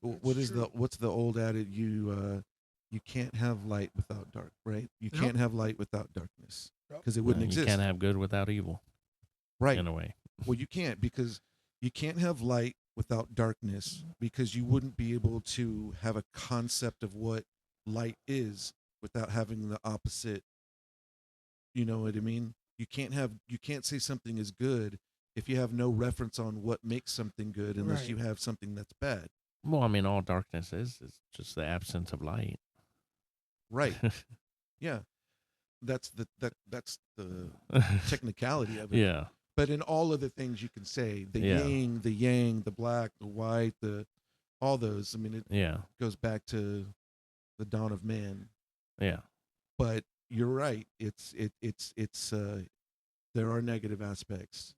What is true. what's the old adage? You can't have light without dark, right? You Yep. can't have light without darkness Yep. because it wouldn't you exist, can't have good without evil. right? In a way. Well, you can't because you can't have light without darkness because you wouldn't be able to have a concept of what light is without having the opposite. You know what I mean? You can't say something is good if you have no reference on what makes something good unless Right. you have something that's bad. Well, I mean, all darkness is just the absence of light. Right. Yeah. That's the technicality of it. Yeah. But in all of the things you can say, the Yeah. yin, the yang, the black, the white, the all those, I mean it Yeah. goes back to the dawn of man. Yeah. But you're right. It's there are negative aspects,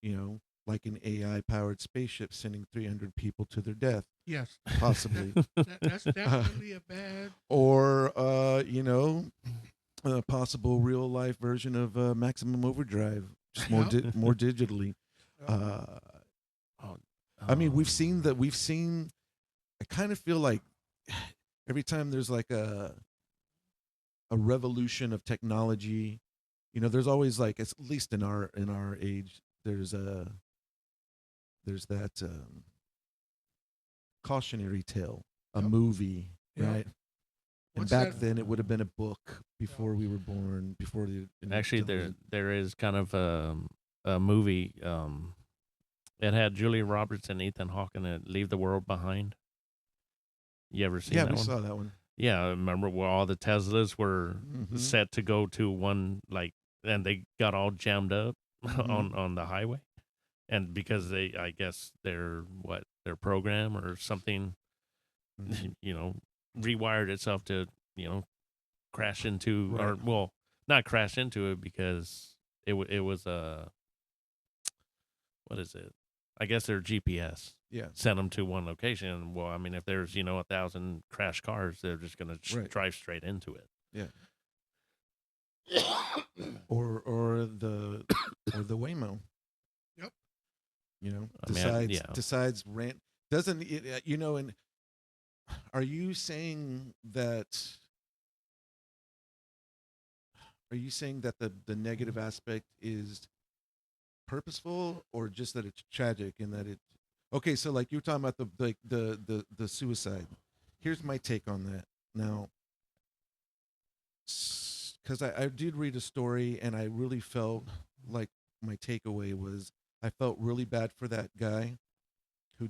you know, like an AI powered spaceship sending 300 people to their death, Yes. possibly. That's definitely a bad. Or you know, a possible real life version of Maximum Overdrive, just more Yep. more digitally. Yep. Oh, I mean, we've seen that. We've seen. I kind of feel like every time there's like a revolution of technology, you know, there's always like, at least in our age, there's that cautionary tale, a Yep. movie, Yep. right? And What's back that? then, it would have been a book before we were born. Before the Actually, television. there is kind of a movie. It had Julia Roberts and Ethan Hawke in it. Leave the World Behind. You ever seen Yeah, that we one? saw that one. Yeah, I remember where all the Teslas were Mhm. set to go to one, like, and they got all jammed up Mhm. on the highway, and because I guess their program or something, Mhm. you know, rewired itself to crash into, Right. or well, not crash into it because it was a, what is it? I guess their GPS Yeah. sent them to one location. Well, I mean, if there's 1,000 crash cars, they're just gonna Right. drive straight into it. Yeah. Or the Waymo. Yep. You know, I mean, decides rant doesn't it, you know, and are you saying that the negative aspect is purposeful or just that it's tragic and that it okay, so like you're talking about the suicide. Here's my take on that. Now, because I did read a story and I really felt like my takeaway was I felt really bad for that guy who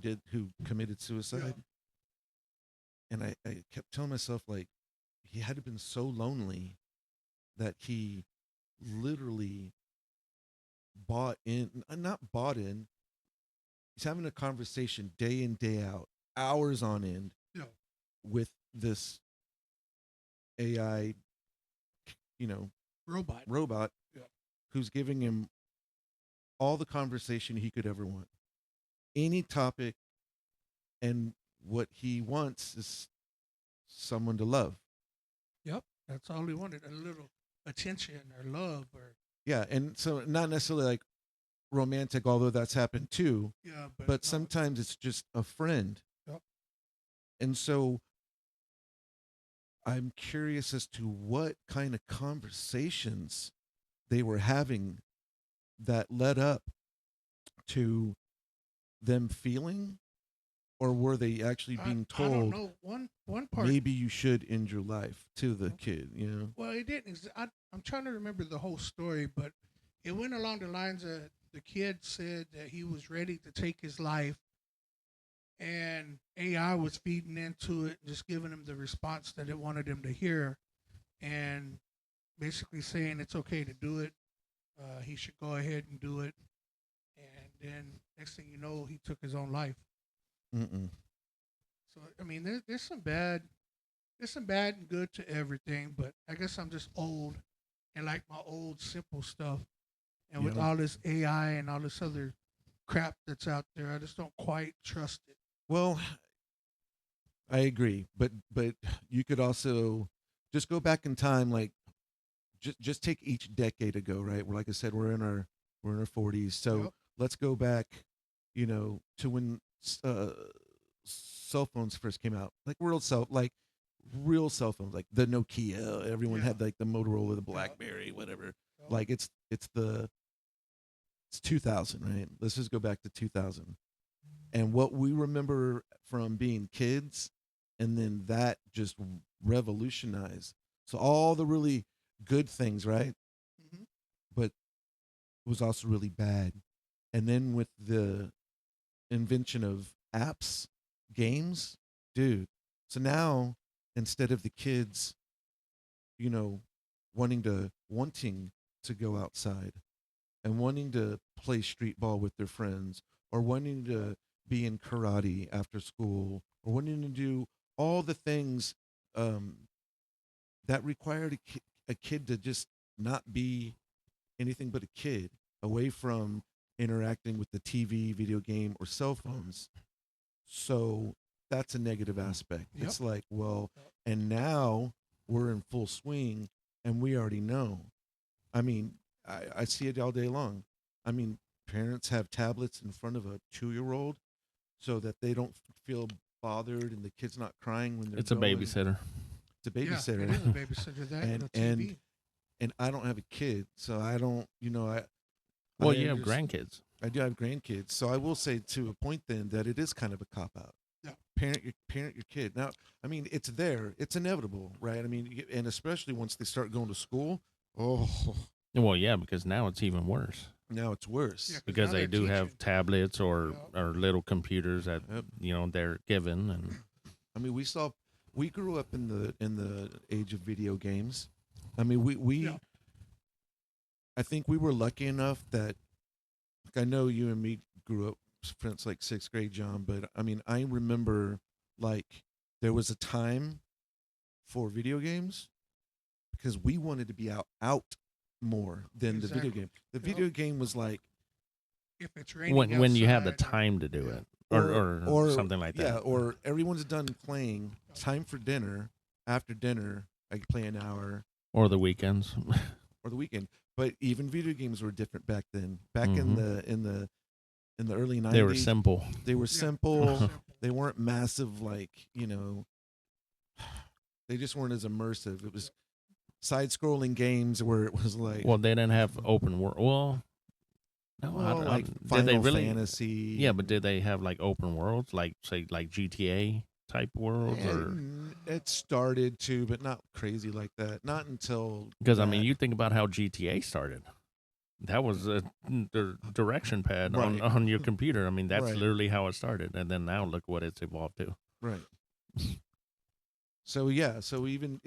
committed suicide. And I kept telling myself like he had to been so lonely that he literally bought in not bought in, he's having a conversation day in, day out, hours on end Yeah. with this AI, you know, robot Yeah. who's giving him all the conversation he could ever want. Any topic, and what he wants is someone to love. Yep. That's all he wanted. A little attention or love or Yeah, and so not necessarily like romantic, although that's happened too, yeah. but no, sometimes it's just a friend. Yep. And so I'm curious as to what kind of conversations they were having that led up to them feeling, or were they actually being I don't told know. One part. maybe you should end your life to the kid, you know? Well, it didn't. I'm trying to remember the whole story, but it went along the lines of the kid said that he was ready to take his life, and AI was feeding into it, just giving him the response that it wanted him to hear, and basically saying it's okay to do it. He should go ahead and do it. And then next thing you know, he took his own life. Mm-mm. So I mean, there's some bad and good to everything. But I guess I'm just old and like my old simple stuff. And with Yeah. all this AI and all this other crap that's out there, I just don't quite trust it. Well, I agree, but you could also just go back in time, like just take each decade ago, right? Like I said, we're in our 40s, so Yep. let's go back, to when cell phones first came out, like real cell phones, like the Nokia. Everyone Yeah. had like the Motorola, the Yep. BlackBerry, whatever. Yep. Like it's 2000, right? Let's just go back to 2000, and what we remember from being kids, and then that just revolutionized. So all the really good things, right? hmm But it was also really bad. And then with the invention of apps, games, dude. So now instead of the kids, you know, wanting to go outside and wanting to play street ball with their friends, or wanting to be in karate after school, or wanting to do all the things um, that required a kid to just not be anything but a kid, away from interacting with the TV, video game, or cell phones. So that's a negative aspect. Yep. It's like, well, Yep. and now we're in full swing, and we already know. I mean, I see it all day long. I mean, parents have tablets in front of a 2-year-old so that they don't feel bothered and the kid's not crying when they're It's a going. babysitter. It's a Yeah, babysitter. it is a babysitter. That And- and the TV. and I don't have a kid, so I don't, Well, I you have understand- grandkids. I do have grandkids, so I will say to a point then that it is kind of a cop out. Yeah. Parent your kid. Now, I mean, it's there, it's inevitable, right? I mean, and especially once they start going to school, oh, Well, yeah, because now it's even worse now it's worse. Yeah. because now they they're do have teaching. tablets or Yeah. little computers that Yep. they're given, and I mean, we grew up in the age of video games. I mean, we Yeah. I think we were lucky enough that, like, I know you and me grew up since like 6th grade, John, but I mean, I remember, like, there was a time for video games because we wanted to be out more than the video Exactly. game. The Yep. video game was like, If it's raining when you have the outside, time to do yeah. it, or something like that. Yeah, or everyone's done playing. Time for dinner. After dinner, I could play an hour, or the weekends. or the weekend. But even video games were different back then. Back Mhm. in the early 90s, They were simple. They were Yeah, simple. simple. They weren't massive, like, they just weren't as immersive. It was side-scrolling games where it was like, Well, they didn't have open world. Well, no, like did Final they really? Fantasy. Yeah, but did they have like open worlds, like say like GTA type worlds, or And it started to, but not crazy like that. Not until because I mean, that. you think about how GTA started. That was the direction pad Right. on your computer. I mean, that's Right. literally how it started, and then now look what it's evolved to. Right. So yeah, so even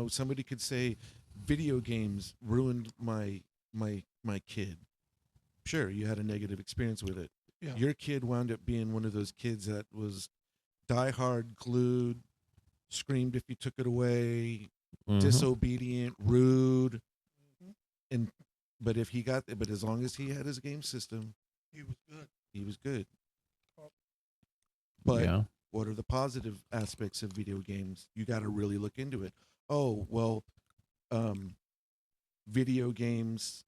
somebody could say video games ruined my kid. Sure, you had a negative experience with it. Yeah. Your kid wound up being one of those kids that was diehard, glued, screamed if you took it away, Mhm. disobedient, rude, Mhm. and but as long as he had his game system, He was good. he was good. But yeah, what are the positive aspects of video games? You got to really look into it. Oh, well, video games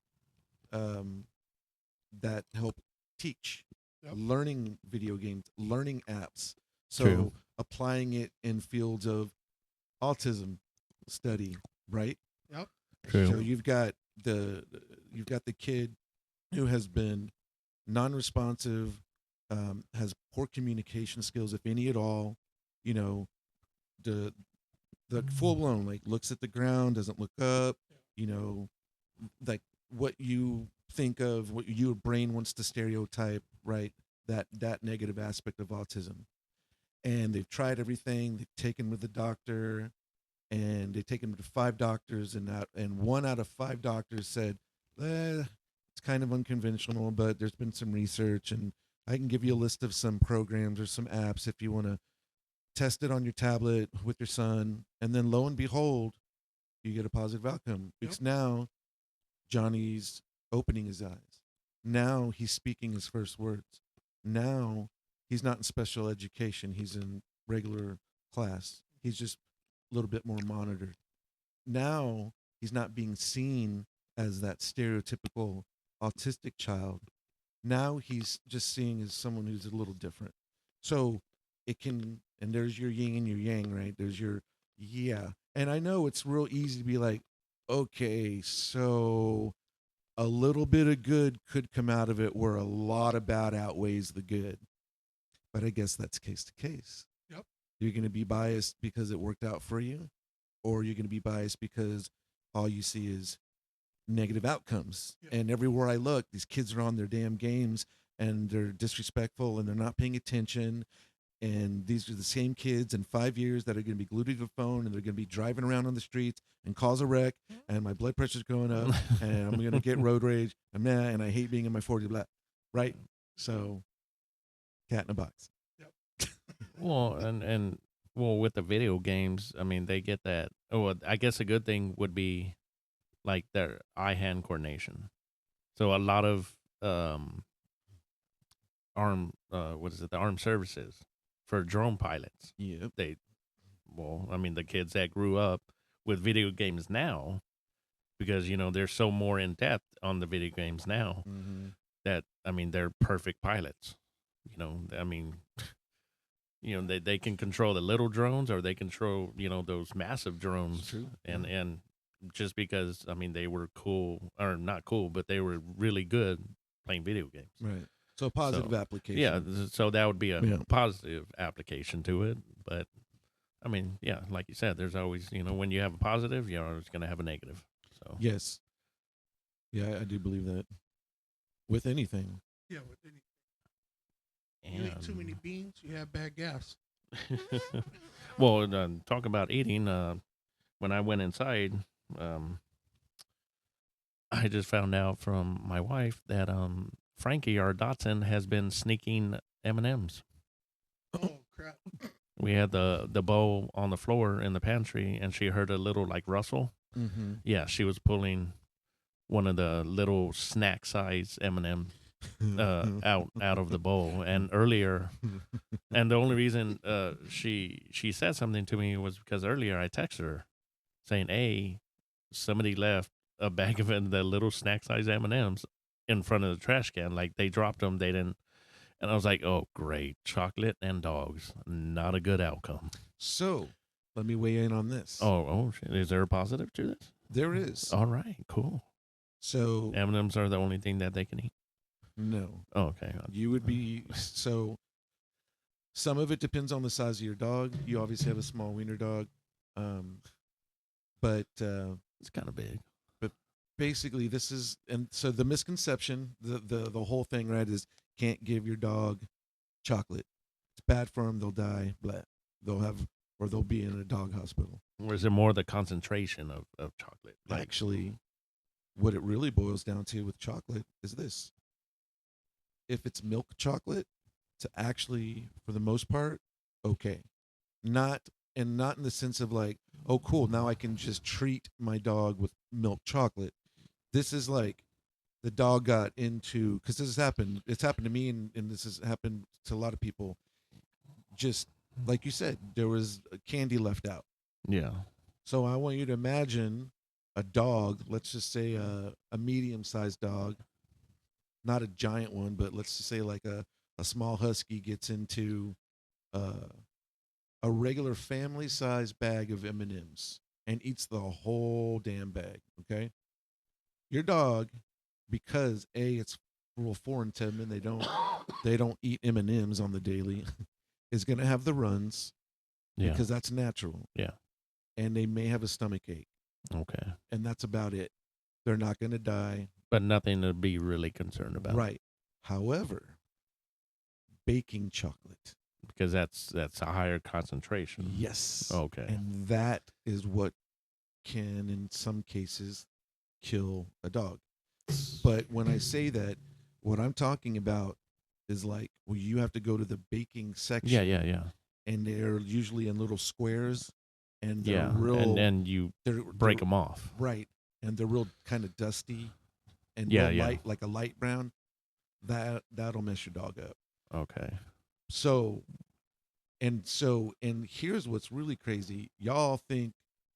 that help teach, Yep. learning video games, learning apps. So True. applying it in fields of autism study, right? true. So you've got the kid who has been non-responsive, has poor communication skills, if any at all. You know, the full blown, like, looks at the ground, doesn't look up. You know, like what you think of what your brain wants to stereotype, right? That negative aspect of autism. And they've tried everything. They've taken him to the doctor, and they take him to 5 doctors, and 1 out of 5 doctors said, it's kind of unconventional, but there's been some research, and I can give you a list of some programs or some apps if you want to test it on your tablet with your son. And then lo and behold, you get a positive outcome. Yep. Because now Johnny's opening his eyes. Now he's speaking his first words. Now he's not in special education. He's in regular class. He's just a little bit more monitored. Now he's not being seen as that stereotypical autistic child. Now he's just seeing as someone who's a little different. So it can, and there's your yin and your yang, right? There's your, yeah. And I know it's real easy to be like, okay, so a little bit of good could come out of it where a lot of bad outweighs the good. But I guess that's case to case. Yep. You're going to be biased because it worked out for you, or you're going to be biased because all you see is negative outcomes. Yep. And everywhere I look, these kids are on their damn games and they're disrespectful and they're not paying attention. And these are the same kids in 5 years that are going to be glued to the phone, and they're going to be driving around on the streets and cause a wreck. And my blood pressure's going up, and I'm going to get road rage. And I hate being in my 40s, blah, right? So, cat in a box. Well, and well, with the video games, I mean, they get that. Oh, I guess a good thing would be like their eye-hand coordination. So a lot of the armed services for drone pilots. Yep. I mean, the kids that grew up with video games now, because they're so more in depth on the video games now Mm-hmm. that I mean they're perfect pilots. I mean, they can control the little drones or they control those massive drones. True. And just because I mean they were cool or not cool, but they were really good playing video games. Right. So positive application. Yeah, so that would be a Yeah. positive application to it. But I mean, yeah, like you said, there's always when you have a positive, you're always going to have a negative. So Yes. Yeah, I do believe that. With anything. Yeah, with any, you eat too many beans, you have bad gas. Well, talk about eating. When I went inside, I just found out from my wife that Frankie, our Dotson, has been sneaking M&Ms. Oh crap! We had the bowl on the floor in the pantry, and she heard a little like rustle. Mm-hmm. Yeah, she was pulling one of the little snack size M&M out of the bowl. And earlier, and the only reason she said something to me was because earlier I texted her saying, "Hey, somebody left a bag of the little snack size M&Ms in front of the trash can. Like they dropped them, they didn't." And I was like, "Oh, great, chocolate and dogs, not a good outcome." So, let me weigh in on this. Oh, shit. Is there a positive to this? There is. All right, cool. So, M&Ms are the only thing that they can eat. no. Oh, okay. You would be, so some of it depends on the size of your dog. You obviously have a small wiener dog. But It's kind of big. basically this is, and so the misconception, the whole thing, right, is can't give your dog chocolate. It's bad for them. They'll die. Blah. They'll be in a dog hospital. Or is it more the concentration of chocolate? Like, Actually, what it really boils down to with chocolate is this. If it's milk chocolate, it's actually, for the most part, okay. Not in the sense of like, oh, cool, now I can just treat my dog with milk chocolate. This is like the dog got into, because this has happened. It's happened to me, and this has happened to a lot of people. Just like you said, there was candy left out. yeah. So I want you to imagine a dog, let's just say a medium-sized dog, not a giant one, but let's just say like a small husky gets into a regular family-sized bag of M&Ms and eats the whole damn bag, okay? Your dog, because it's real foreign to them and they don't eat M&Ms on the daily, is going to have the runs Yeah. because that's natural. Yeah. And they may have a stomach ache, Okay. and that's about it. They're not going to die. But nothing to be really concerned about. Right. However, baking chocolate. Because that's a higher concentration. Yes. Okay. And that is what can, in some cases, kill a dog. But when I say that, what I'm talking about is like, well, you have to go to the baking section. Yeah. And they're usually in little squares, and they're Yeah. real. And then you break them off. Right. And they're real kind of dusty and Yeah, real yeah. light, like a light brown. That'll mess your dog up. Okay. So here's what's really crazy. Y'all think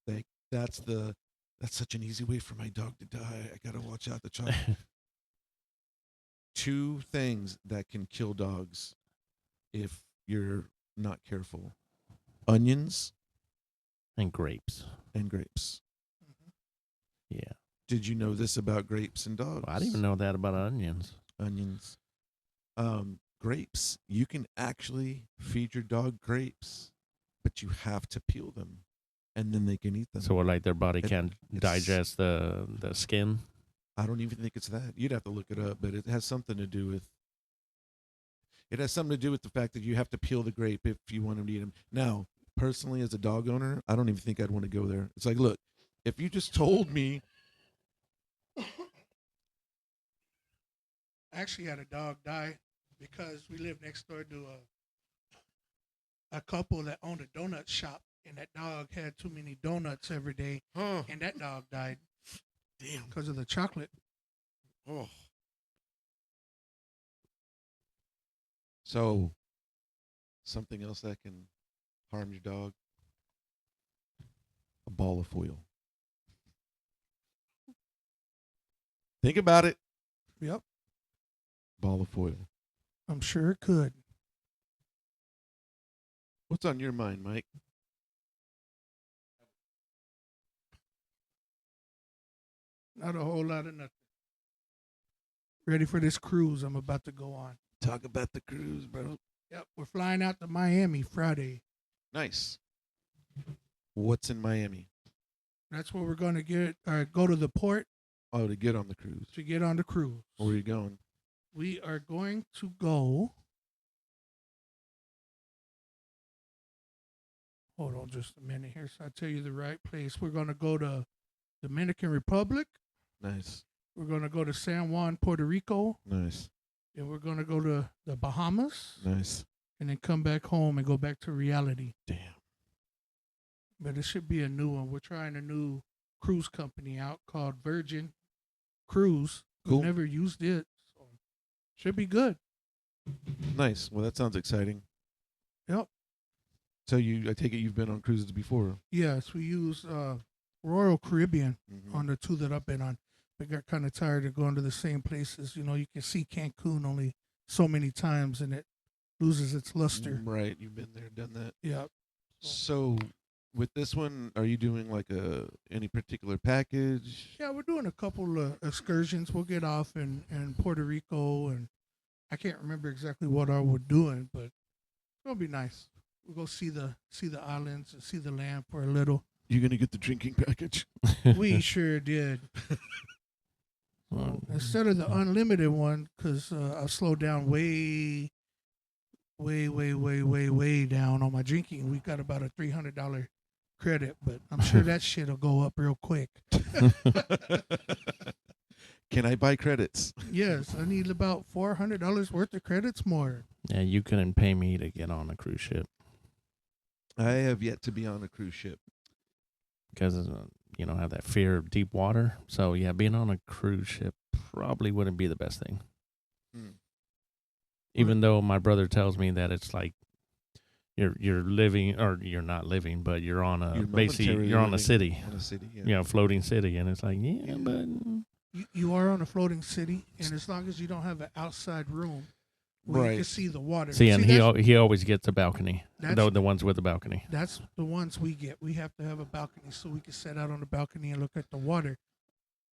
that that's such an easy way for my dog to die. I gotta watch out the chocolate. Two things that can kill dogs if you're not careful: onions And grapes. and grapes. Yeah. Did you know this about grapes and dogs? Well, I didn't even know that about onions. Onions. Grapes. You can actually feed your dog grapes, but you have to peel them, and then they can eat them. So like their body It- can't it's- digest the skin. I don't even think it's that. You'd have to look it up, but it has something to do with. It has something to do with the fact that you have to peel the grape if you want them to eat them. Now, personally, as a dog owner, I don't even think I'd want to go there. It's like, look, if you just told me, I actually had a dog die because we lived next door to a couple that owned a donut shop, and that dog had too many donuts every day, and that dog died damn, because of the chocolate. oh. So, something else that can harm your dog: a ball of foil. Think about it. Yep, Ball of foil. I'm sure it could. What's on your mind, Mike? Not a whole lot of nothing. Ready for this cruise I'm about to go on. Talk about the cruise, bro. Yep, we're flying out to Miami Friday. Nice. What's in Miami? That's where we're going to go to the port Oh, to get on the cruise. to get on the cruise. Where are you going? We are going to go. Hold on just a minute here so I tell you the right place. We're going to go to Dominican Republic. Nice. We're going to go to San Juan, Puerto Rico. Nice. And we're going to go to the Bahamas. Nice. And then come back home and go back to reality. Damn. But it should be a new one. We're trying a new cruise company out called Virgin Cruise. Cool. We've never used it. So should be good. Nice. Well, that sounds exciting. Yep. So I take it you've been on cruises before. Yes, we use Royal Caribbean Mhm. on the two that I've been on. We got kind of tired of going to the same places. You know, you can see Cancun only so many times and it loses its luster. Right. You've been there, done that. Yeah. So, with this one, are you doing like any particular package? Yeah, we're doing a couple of excursions. We'll get off in Puerto Rico, and I can't remember exactly what all we're doing, but it's gonna be nice. We'll go see the islands and see the land for a little. You gonna get the drinking package? We sure did. Instead of the unlimited one, because I've slowed down way down on my drinking. We got about a $300 credit, but I'm sure that shit'll go up real quick. Can I buy credits? Yes, I need about $400 worth of credits more. Yeah, you couldn't pay me to get on a cruise ship I have yet to be on a cruise ship. because I have that fear of deep water. So yeah, being on a cruise ship probably wouldn't be the best thing. Hmm. Even though my brother tells me that it's like you're living, or you're not living, but you're on a You're basically momentarily you're on a living city, On a city, yeah. floating city, and it's like but You are on a floating city, and as long as you don't have an outside room where you Right. can see the water. see, and that's, he always gets a balcony. That's- The ones with the balcony. that's the ones we get. We have to have a balcony so we can sit out on the balcony and look at the water.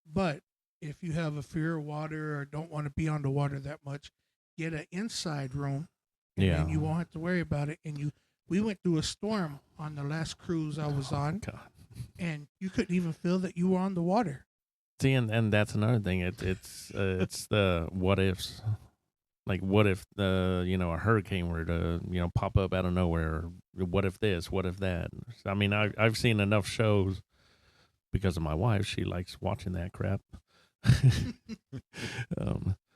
But if you have a fear of water or don't want to be on the water that much, get an inside room, Yeah. and you won't have to worry about it. And we went through a storm on the last cruise I was on, God. and you couldn't even feel that you were on the water. See, and that's another thing. It's the what ifs. Like, what if a hurricane were to pop up out of nowhere? What if this? What if that? I mean, I've seen enough shows because of my wife. She likes watching that crap.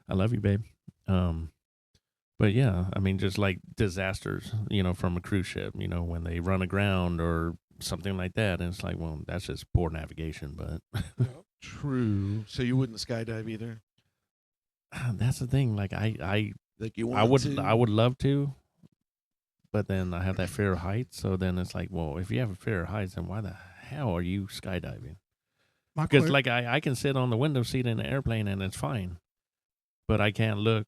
I love you, babe. But yeah, I mean, just like disasters, from a cruise ship, when they run aground or something like that, and it's like, well, that's just poor navigation. But True. So you wouldn't skydive either? that's the thing. Like Like you I want would to? I would love to, but then I have that fear of heights. So then it's like, well, if you have a fear of heights, then why the hell are you skydiving? Because like I can sit on the window seat in an airplane and it's fine, but I can't look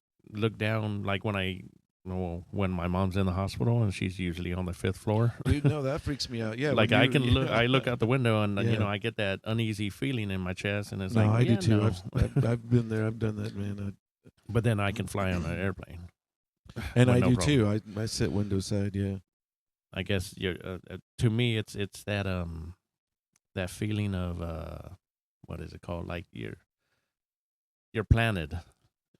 down like when my mom's in the hospital and she's usually on the 5th floor. Dude, no, that freaks me out. Yeah. Like when I you- can look, yeah. I look out the window and Yeah. I get that uneasy feeling in my chest, and it's No, like, I do yeah, too. no. I've been there. I've done that, man. But then I can fly on an airplane. And With I no do problem. too. I sit window side. Yeah. I guess to me it's that that feeling of what is it called? Like you're planted,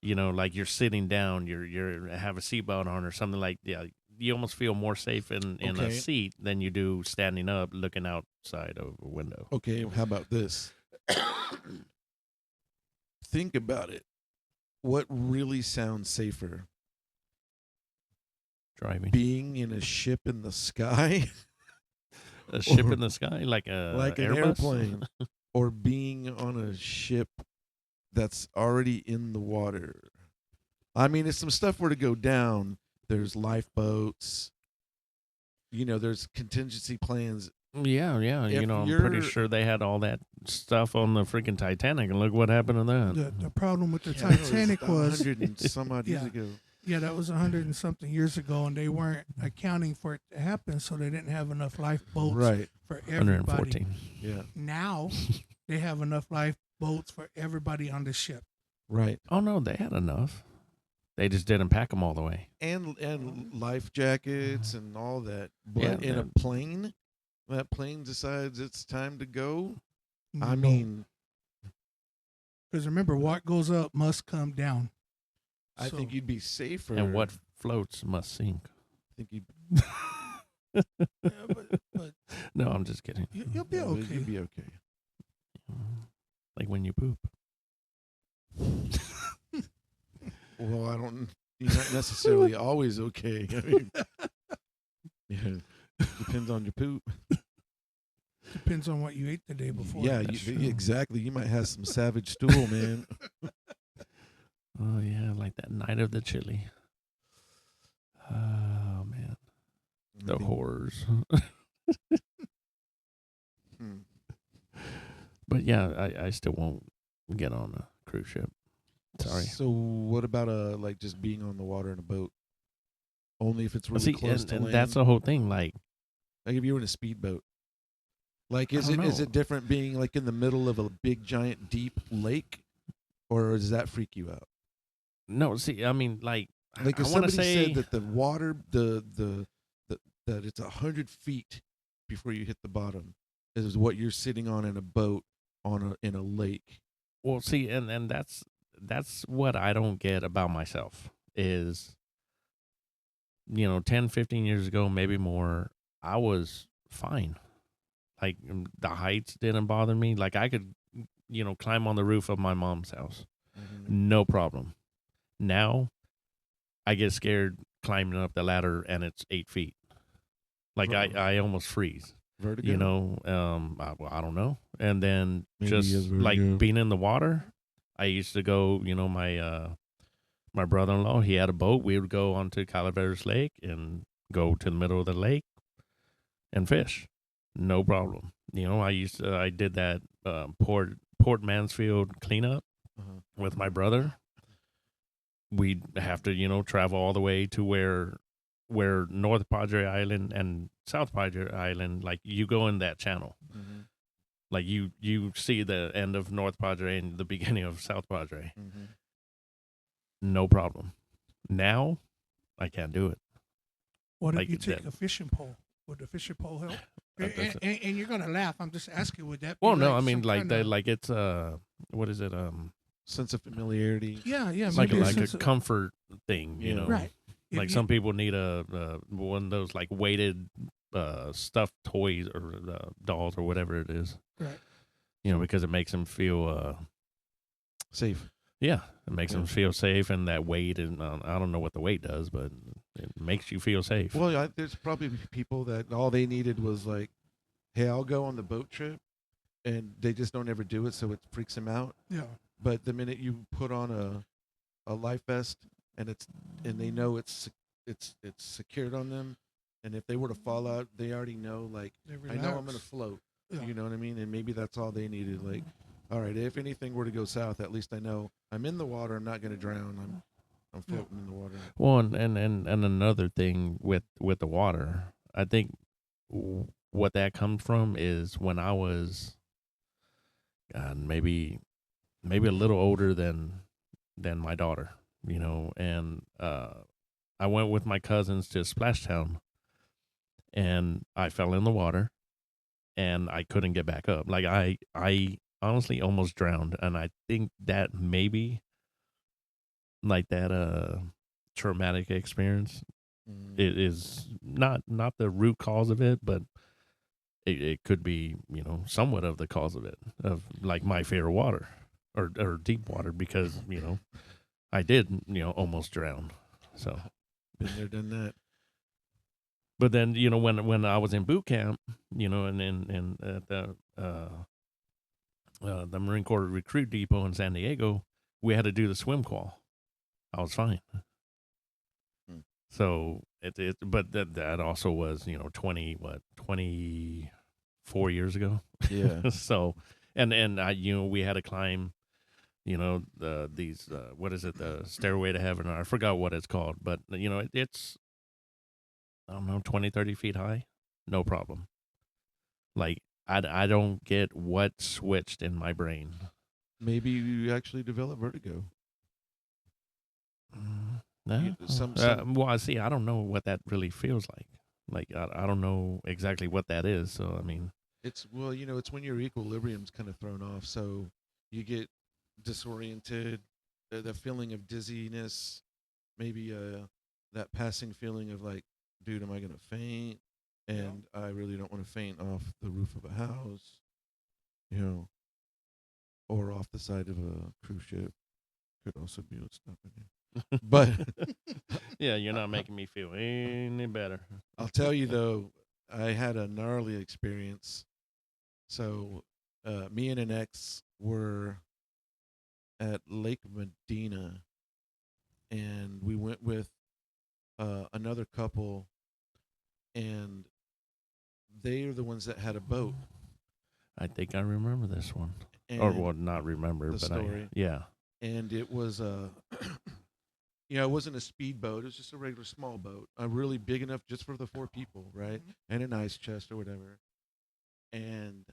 like you're sitting down, you're have a seatbelt on or something like you almost feel more safe in a Okay. seat than you do standing up looking outside of a window. Okay. How about this? Think about it. What really sounds safer? Driving Being in a ship in the sky, a ship or in the sky, like a like an Airbus? airplane, or being on a ship that's already in the water. I mean, if some stuff were to go down, there's lifeboats. There's contingency plans. Yeah. If I'm pretty you're- sure they had all that stuff on the freaking Titanic, and look what happened to that. The problem with the Yeah, that Titanic was 100 and some odd years Yeah. ago. Yeah, that was 100 and something years ago, and they weren't accounting for it to happen, so they didn't have enough lifeboats Right. for everybody. 114. Yeah. Now they have enough lifeboats for everybody on the ship. Right. Oh no, they had enough. They just didn't pack them all the way. And life jackets and all that. But Yeah, in a man. plane, that plane decides it's time to go. I No. mean, Because remember, what goes up must come down. I So- think you'd be safer. And what floats must sink. I think you'd Yeah, but No, I'm just kidding. you'll be yeah, but okay. You'd be okay. Like when you poop. Well, I don't. You're not necessarily always okay. I mean, yeah, depends on your poop. Depends on what you ate the day before. Yeah, That's true. exactly. You might have some savage stool, man. Oh yeah, like that night of the chili. Oh man, the I think- horrors. Hmm. But yeah, I still won't get on a cruise ship. Sorry. So what about like just being on the water in a boat? Only if it's really See, close and, to and land. that's the whole thing. Like, Like if you were in a speedboat. Like is I it don't is know. it different being like in the middle of a big giant deep lake, or does that freak you out? no, see, I mean, like Like I if want to somebody say said that the water the that it's 100 feet before you hit the bottom is what you're sitting on in a boat in a lake. Well, see, and that's what I don't get about myself is, 10, 15 years ago, maybe more, I was fine. Like the heights didn't bother me. Like I could, climb on the roof of my mom's house, no problem. Now, I get scared climbing up the ladder and it's 8 feet. Like I almost freeze. Vertigo. I don't know. And then Maybe he has just like vertigo. being in the water, I used to go, my brother-in-law, he had a boat. We would go onto Calaveras Lake and go to the middle of the lake and fish. No problem. I did that Port Mansfield cleanup Uh-huh. with my brother. We'd have to, travel all the way to where North Padre Island and South Padre Island, like you go in that channel. Mhm. Like you see the end of North Padre and the beginning of South Padre. Mhm. No problem. Now, I can't do it. What if Like you take that. a fishing pole? Would the fishing pole help? And you're gonna laugh. I'm just asking, would that be well, no, like I mean some like kinda, that, like it's what is it? Sense of familiarity. yeah, Like maybe like a sense of- comfort thing, you Yeah. know. right. If Like you- some people need a one of those like weighted stuffed toys or dolls or whatever it is, right. you know, because it makes them feel Safe. yeah, it makes Yeah. them feel safe, and that weight, and I don't know what the weight does, but it makes you feel safe. Well, there's probably people that all they needed was like, hey, I'll go on the boat trip, and they just don't ever do it, so it freaks them out. Yeah. But the minute you put on a life vest and they know it's secured on them, and if they were to fall out, they already know, like, They I know I'm relax. gonna float. Yeah. You know what I mean? And maybe that's all they needed. Like, all right, if anything were to go south, at least I know I'm in the water. I'm not gonna drown. I'm floating in the water. Well, and another thing with the water, I think what that comes from is when I was, God, maybe a little older than my daughter, you know, and I went with my cousins to Splashtown, and I fell in the water, and I couldn't get back up. Like I honestly almost drowned, and I think that maybe like that traumatic experience it is not the root cause of it, but it could be, you know, somewhat of the cause of it, of like my fear of water or deep water, because, you know, I did, you know, almost drown. So, Been there, done that. but then, you know, when I was in boot camp, you know, and at the Marine Corps Recruit Depot in San Diego, we had to do the swim qual. I was fine. So but that also was, you know, 24 years ago. Yeah. So, and I, you know, we had to climb, you know, these what is it, the Stairway to Heaven? I forgot what it's called, but you know, it's, I don't know, 20, 30 feet high, no problem. Like I don't get what switched in my brain. Maybe you actually develop vertigo. No. You- some- Well, I see. I don't know what that really feels like. Like I don't know exactly what that is. So I mean, It's it's when your equilibrium's kind of thrown off, so you get disoriented, the feeling of dizziness, maybe that passing feeling of like, dude, am I gonna faint? And I really don't want to faint off the roof of a house, you know, or off the side of a cruise ship. Could also be what's happening. But yeah, you're not making me feel any better. I'll tell you though, I had a gnarly experience. So, me and an ex were at Lake Medina, and we went with another couple, and they are the ones that had a boat. I think I remember this one, And or well, not remember, the but story. yeah. And it was it wasn't a speedboat. It was just a regular small boat, really big enough just for the four people, right? And an ice chest or whatever. And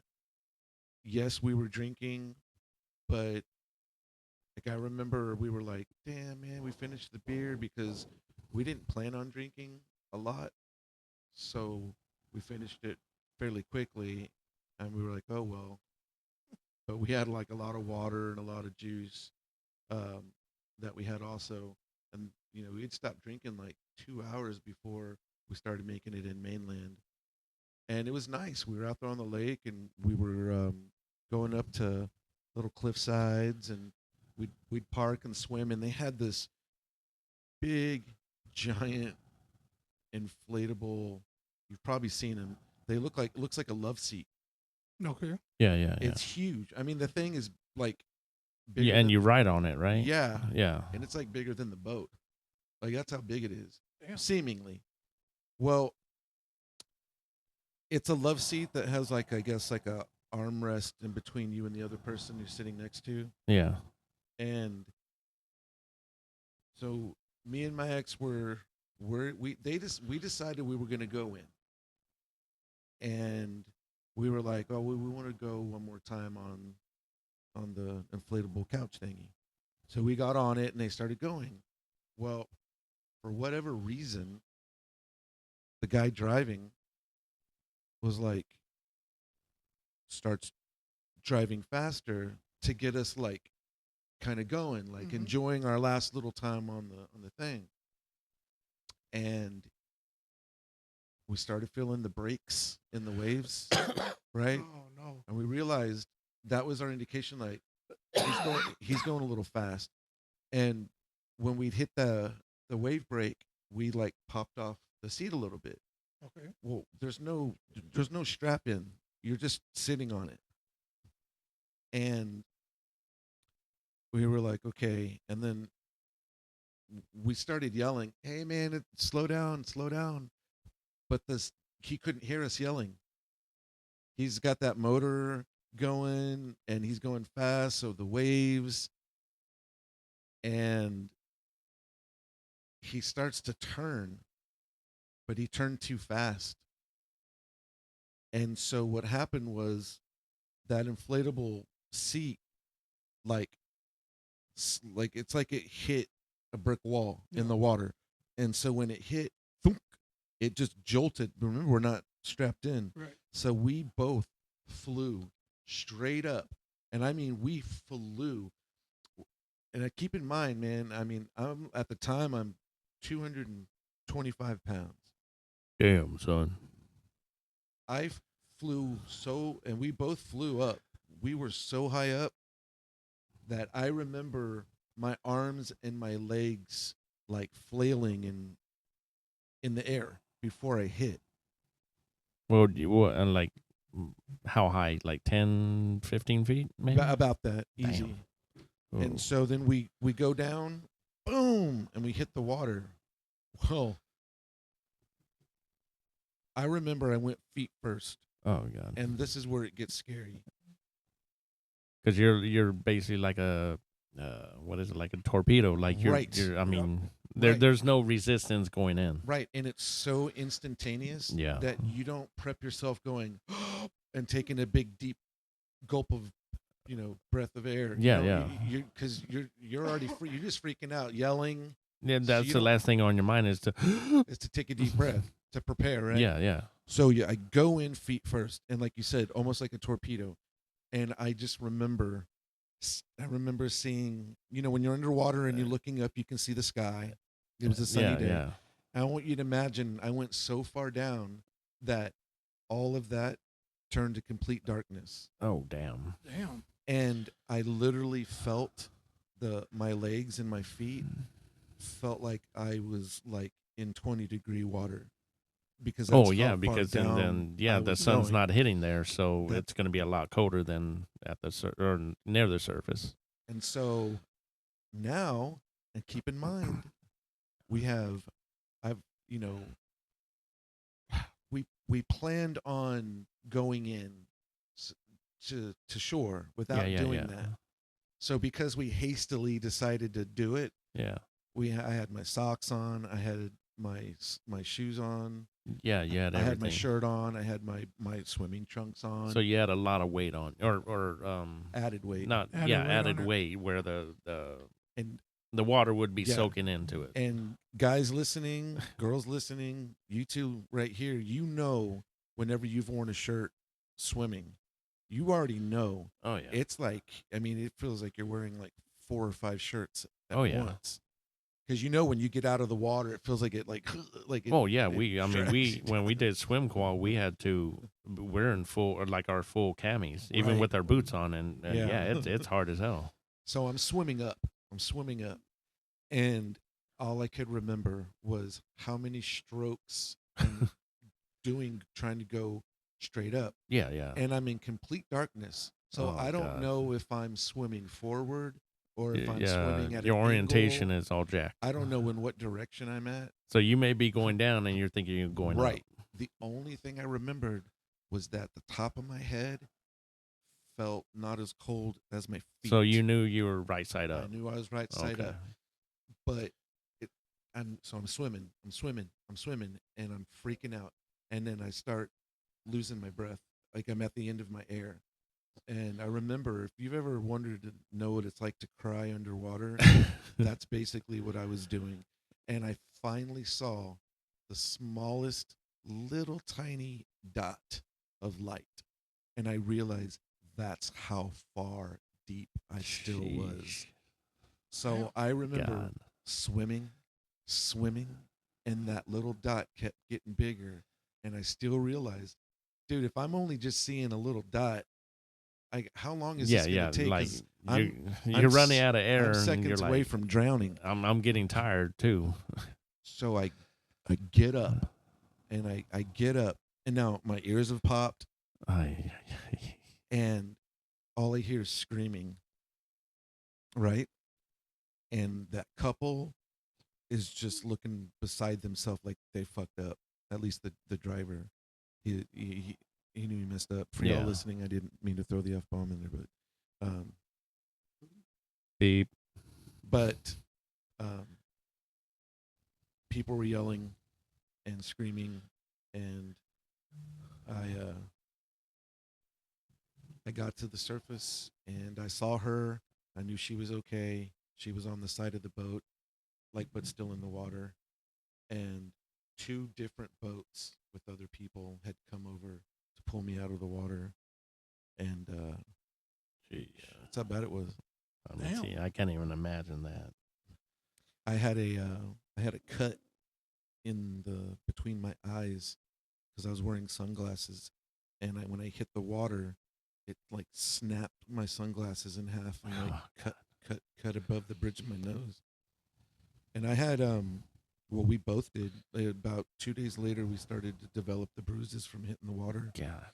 yes, we were drinking, but like I remember we were like, "Damn, man, we finished the beer because we didn't plan on drinking a lot, so we finished it fairly quickly." And we were like, "Oh well," but we had like a lot of water and a lot of juice that we had also, and we'd stopped drinking like 2 hours before we started making it in mainland, and it was nice. We were out there on the lake, and we were going up to little cliff sides, and we'd park and swim, and they had this big, giant, inflatable. You've probably seen them. They looks like a love seat. Okay. Yeah. It's huge. I mean, the thing is like bigger. Yeah, and than- you ride on it, right? Yeah, Yeah. and it's like bigger than the boat. Like that's how big it is, Damn. seemingly. Well, it's a love seat that has like, I guess, like a armrest in between you and the other person you're sitting next to. Yeah. And so me and my ex we decided we were gonna go in, and we were like, oh, we want to go one more time on the inflatable couch thingy. So we got on it and they started going. Well, for whatever reason, the guy driving was like starts driving faster to get us like kind of going, like enjoying our last little time on the thing. And we started feeling the brakes in the waves, right? Oh no. And we realized that was our indication, like he's going a little fast. And when we'd hit the wave break, we like popped off the seat a little bit. Okay. Well, there's no strap in. You're just sitting on it. And we were like, okay. And then we started yelling, "Hey man, slow down, slow down." But this he couldn't hear us yelling. He's got that motor going and he's going fast, so the waves, and he starts to turn, but he turned too fast. And so what happened was that inflatable seat, like like it's like it hit a brick wall in the water, and so when it hit, thunk, it just jolted. Remember, we're not strapped in, Right. so we both flew straight up, and I mean we flew. And keep in mind, man, I mean I'm at the time I'm 225 pounds. Damn, son. I flew so, and we both flew up. We were so high up that I remember my arms and my legs like flailing in the air before I hit. Well, and like, how high? Like 10, 15 feet, maybe? About that, Damn. easy. Ooh. And so then we go down, boom, and we hit the water. Well, I remember I went feet first, Oh, God. and this is where it gets scary. Because you're basically like a, what is it, like a torpedo. Like Right. I mean, Right. there's no resistance going in. Right, and it's so instantaneous Yeah. that you don't prep yourself going and taking a big deep gulp of breath of air. Yeah, You because you're already free. You're just freaking out, yelling. Yeah, So that's you the don't- last thing on your mind is to. Is to take a deep breath to prepare, right? Yeah. So yeah, I go in feet first, and like you said, almost like a torpedo. And I just remember, I remember seeing, when you're underwater and you're looking up, you can see the sky. It was a sunny day. Yeah. I want you to imagine I went so far down that all of that turned to complete darkness. Oh, damn. Damn. And I literally felt my legs and my feet felt like I was like in 20-degree water because that's Oh, yeah, how far because down then I the was sun's going. not hitting there, so That- it's going to be a lot colder than at the or near the surface. And so now, and keep in mind, I've we planned on going in to shore without doing that. So because we hastily decided to do it, Yeah. I had my socks on, I had my shoes on, Yeah, you had I everything. had my shirt on, I had my swimming trunks on. So you had a lot of weight on, or added weight. not Added yeah, weight added on it. weight where the and the water would be Yeah. soaking into it. and guys listening, girls listening, you two right here, whenever you've worn a shirt swimming, you already know. Oh yeah. It's like, I mean, it feels like you're wearing like 4 or 5 shirts at Oh, yeah. once. Because when you get out of the water, it feels like it like it, Oh yeah, it I mean, drags when we did swim qual, we had to. We're in full, or like our full camis, even Right. with our boots on, and Yeah. yeah, it's hard as hell. So I'm swimming up, and all I could remember was how many strokes I'm trying to go straight up, Yeah. and I'm in complete darkness. So Oh, I don't God. know if I'm swimming forward or if I'm Yeah, swimming at your an orientation angle. is all jacked. I don't know in what direction I'm at. So you may be going down, and you're thinking you're going Right. up. The only thing I remembered was that the top of my head felt not as cold as my feet. So you knew you were right side I up. knew I was right side Okay. up, but I'm swimming, and I'm freaking out, and then I start losing my breath, like I'm at the end of my air. And I remember, if you've ever wondered to know what it's like to cry underwater, that's basically what I was doing. And I finally saw the smallest little tiny dot of light. And I realized that's how far deep I still was. Sheesh. So I remember God. swimming, and that little dot kept getting bigger. And I still realized, dude, if I'm only just seeing a little dot, how long is Yeah, this going yeah. to take? Like 'Cause you're running out of air, I'm and you're seconds away like, from drowning. I'm getting tired too. So I get up, and I get up, and now my ears have popped, I, and all I hear is screaming, right? And that couple is just looking beside themselves like they fucked up. At least the driver, he knew he messed up. For y'all Yeah. listening, I didn't mean to throw the f bomb in there, beep. but people were yelling and screaming, and I got to the surface and I saw her. I knew she was okay. She was on the side of the boat, like, but still in the water. And two different boats with other people had come over to pull me out of the water. And Sheesh. that's how bad it was. I mean, see, I can't even imagine that. I had a cut in the between my eyes because I was wearing sunglasses, and when I hit the water, it like snapped my sunglasses in half and like Oh, cut above the bridge of my nose. And I had well, we both did. About 2 days later, we started to develop the bruises from hitting the water. God.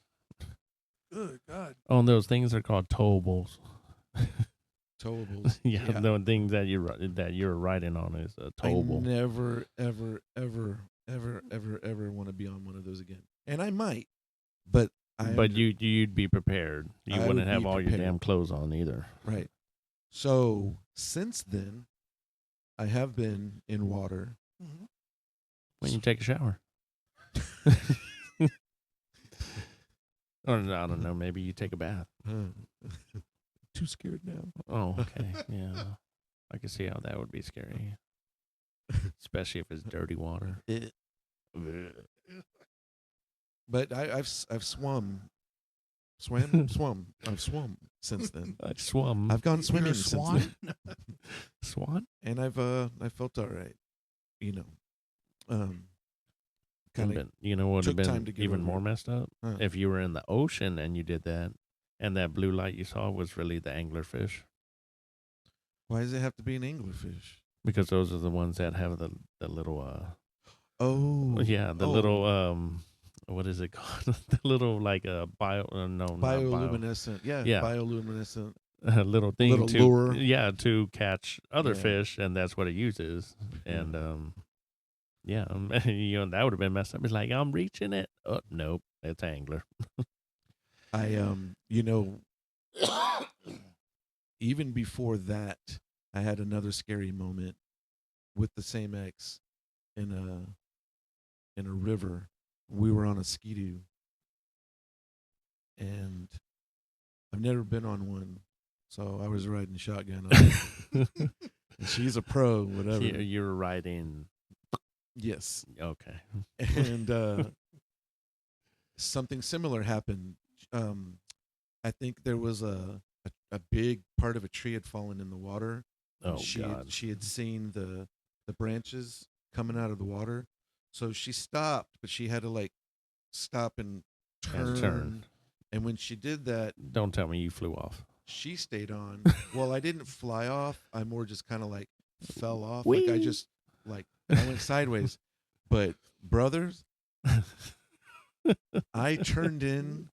Good God. Oh, and those things are called towables. Towables. Yeah, the things that you're riding on is a towable. I never, ever want to be on one of those again. And I might, but You'd be prepared. You I wouldn't would have be all your prepared. damn clothes on either. Right. So since then, I have been in water. Mm-hmm. When you take a shower. Or I don't know. Maybe you take a bath. Too scared now. Oh, okay. Yeah, I can see how that would be scary, especially if it's dirty water. But I've swum. I've swum since then. I swum. I've gone You're swimming a since swan? then, Swan. and I felt all right. You know, kind of. You know what would have took time been to get even over more it. messed up? Huh. If you were in the ocean and you did that, and that blue light you saw was really the anglerfish, Why does it have to be an anglerfish? because those are the ones that have the little Oh, little what is it called? The little like bio no not bio, bioluminescent. Yeah, Yeah. bioluminescent. little thing Little to lure. to catch other Yeah. fish, and that's what it uses. And you know, that would have been messed up. It's like, I'm reaching it. Oh nope, it's angler. I you know, even before that, I had another scary moment with the same ex in a river. We were on a ski-doo, and I've never been on one, so I was riding shotgun on it. And she's a pro, whatever. You're riding. Yes. Okay. And something similar happened. I think there was a big part of a tree had fallen in the water. Oh she God. she had seen the branches coming out of the water, so she stopped, but she had to like stop and And turn. And when she did that, Don't tell me you flew off. she stayed on. Well, I didn't fly off. I more just kind of like fell off. Whee! Like I just like I went sideways. But brothers, I turned in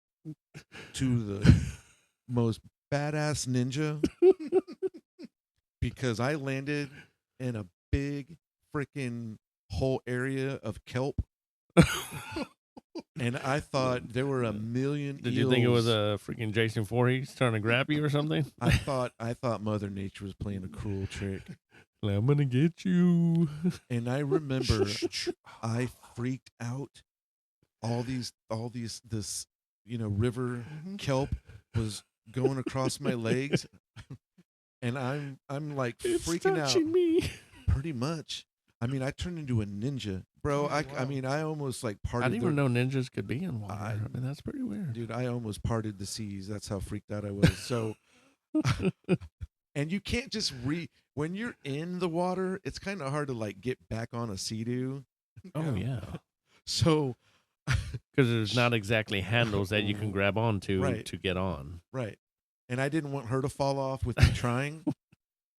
to the most badass ninja because I landed in a big freaking whole area of kelp. And I thought there were a million Did eels. you think it was a freaking Jason Voorhees trying to grab you or something? I thought Mother Nature was playing a cruel trick. Like, I'm gonna get you. And I remember I freaked out. This river kelp was going across my legs, and I'm like It's freaking out. touching me. Pretty much. I mean, I turned into a ninja, bro. Oh, I wow. mean, I almost like I didn't parted even know ninjas could be in water. I- I mean, that's pretty weird. dude. I almost parted the seas. That's how freaked out I was. So, and you can't just when you're in the water. It's kind of hard to like get back on a sea-doo. Oh yeah, So, because there's not exactly handles that you can grab onto Right. to get on. right. And I didn't want her to fall off with me trying.